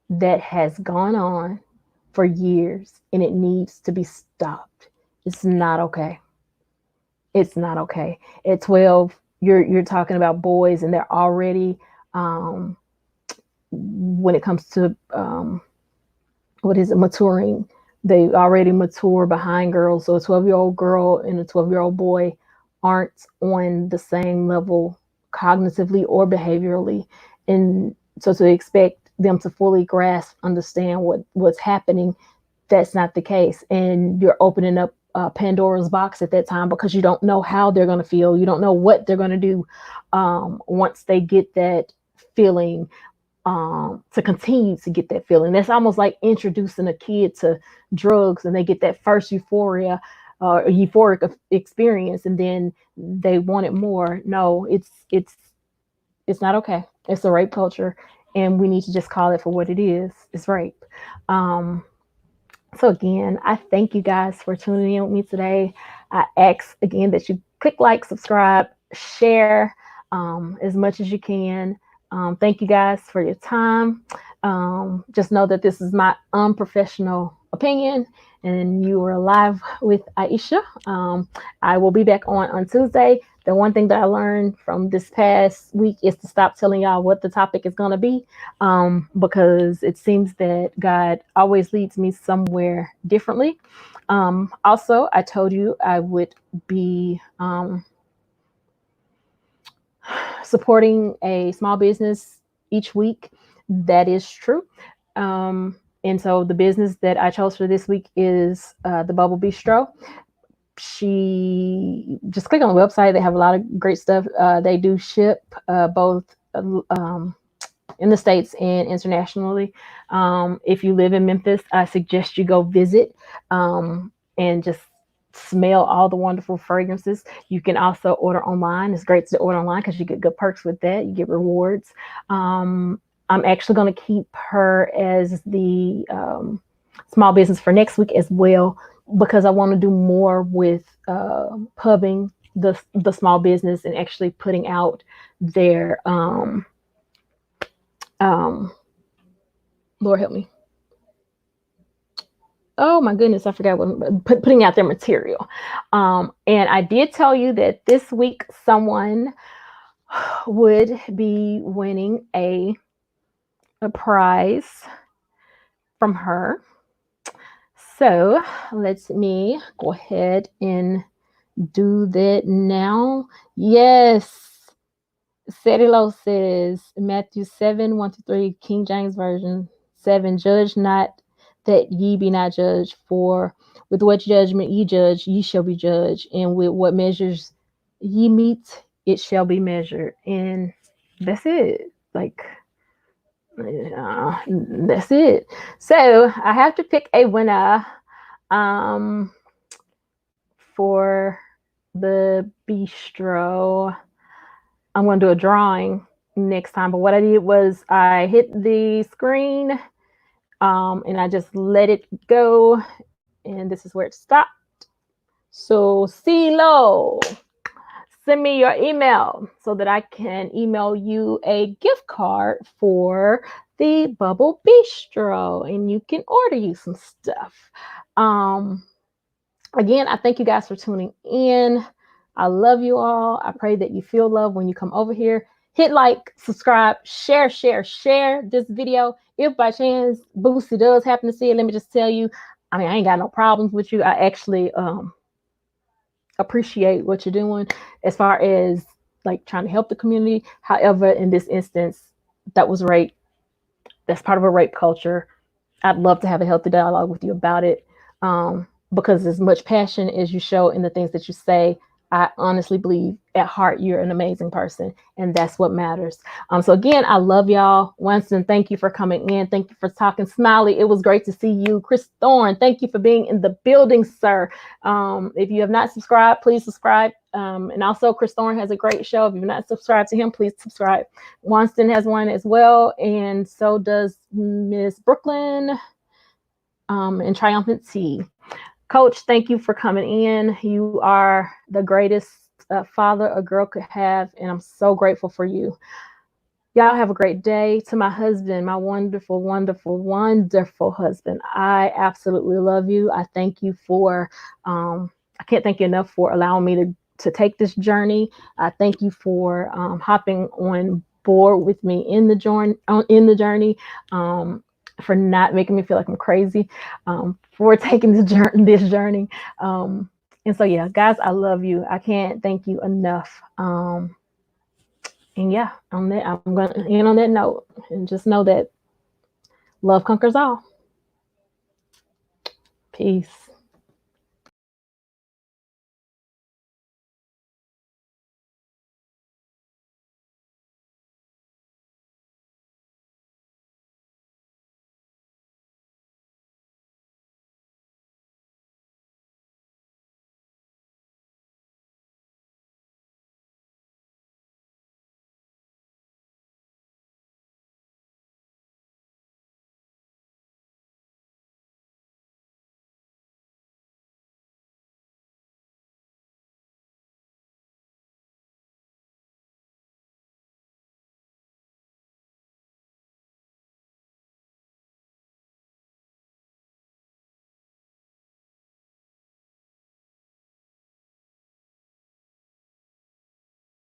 Speaker 1: that has gone on for years and it needs to be stopped. It's not okay. It's not okay. At 12, you're talking about boys and they're already when it comes to what is it, maturing, they already mature behind girls. So a 12-year-old girl and a 12-year-old boy aren't on the same level cognitively or behaviorally. And so to expect them to fully grasp, understand what's happening, that's not the case. And you're opening up Pandora's box at that time because you don't know how they're going to feel. You don't know what they're going to do once they get that feeling, to continue to get that feeling. That's almost like introducing a kid to drugs and they get that first euphoria, euphoric experience, and then they want it more. No, it's not okay. It's a rape culture, and we need to just call it for what it is. It's rape. Um, so again, I thank you guys for tuning in with me today. I ask again that you click like, subscribe, share as much as you can. Thank you guys for your time. Just know that this is my unprofessional opinion, and you are live with Aisha. I will be back on Tuesday. The one thing that I learned from this past week is to stop telling y'all what the topic is going to be, because it seems that God always leads me somewhere differently. Also, I told you I would be supporting a small business each week. That is true. And so the business that I chose for this week is the Bubble Bistro. She just click on the website. They have a lot of great stuff. They do ship both in the States and internationally. If you live in Memphis, I suggest you go visit and just smell all the wonderful fragrances. You can also order online. It's great to order online because you get good perks with that. You get rewards. I'm actually going to keep her as the small business for next week as well, because I want to do more with pubbing the small business and actually putting out their um, Lord help me. Oh my goodness, I forgot what putting out their material. And I did tell you that this week someone would be winning a prize from her. So let me go ahead and do that now. Yes. Cerilo says Matthew 7, 1-3, King James Version 7, judge not that ye be not judged, for with what judgment ye judge, ye shall be judged, and with what measures ye meet, it shall be measured. And that's it. Like, that's it. So I have to pick a winner um, for the bistro. I'm going to do a drawing next time. But what I did was I hit the screen and I just let it go. And this is where it stopped. So, CeeLo, send me your email so that I can email you a gift card for the Bubble Bistro and you can order you some stuff. Um, Again, I thank you guys for tuning in. I love you all. I pray that you feel love when you come over here. Hit like, subscribe, share this video. If by chance Boosie does happen to see it, let me just tell you, I mean, I ain't got no problems with you. I actually appreciate what you're doing as far as like trying to help the community. However, in this instance, that was rape. That's part of a rape culture. I'd love to have a healthy dialogue with you about it. Because as much passion as you show in the things that you say, I honestly believe at heart you're an amazing person, and that's what matters. So again, I love y'all. Winston, thank you for coming in. Thank you for talking. Smiley, it was great to see you. Chris Thorne, thank you for being in the building, sir. If you have not subscribed, please subscribe. And also, Chris Thorne has a great show. If you've not subscribed to him, please subscribe. Winston has one as well, and so does Miss Brooklyn and Triumphant Tea. Coach, thank you for coming in. You are the greatest father a girl could have, and I'm so grateful for you. Y'all have a great day. To my husband, my wonderful, wonderful, wonderful husband, I absolutely love you. I thank you for, I can't thank you enough for allowing me to take this journey. I thank you for hopping on board with me in the journey. For not making me feel like I'm crazy, for taking this journey. And so, yeah, guys, I love you. I can't thank you enough. And yeah, on that, I'm going to end on that note and just know that love conquers all. Peace.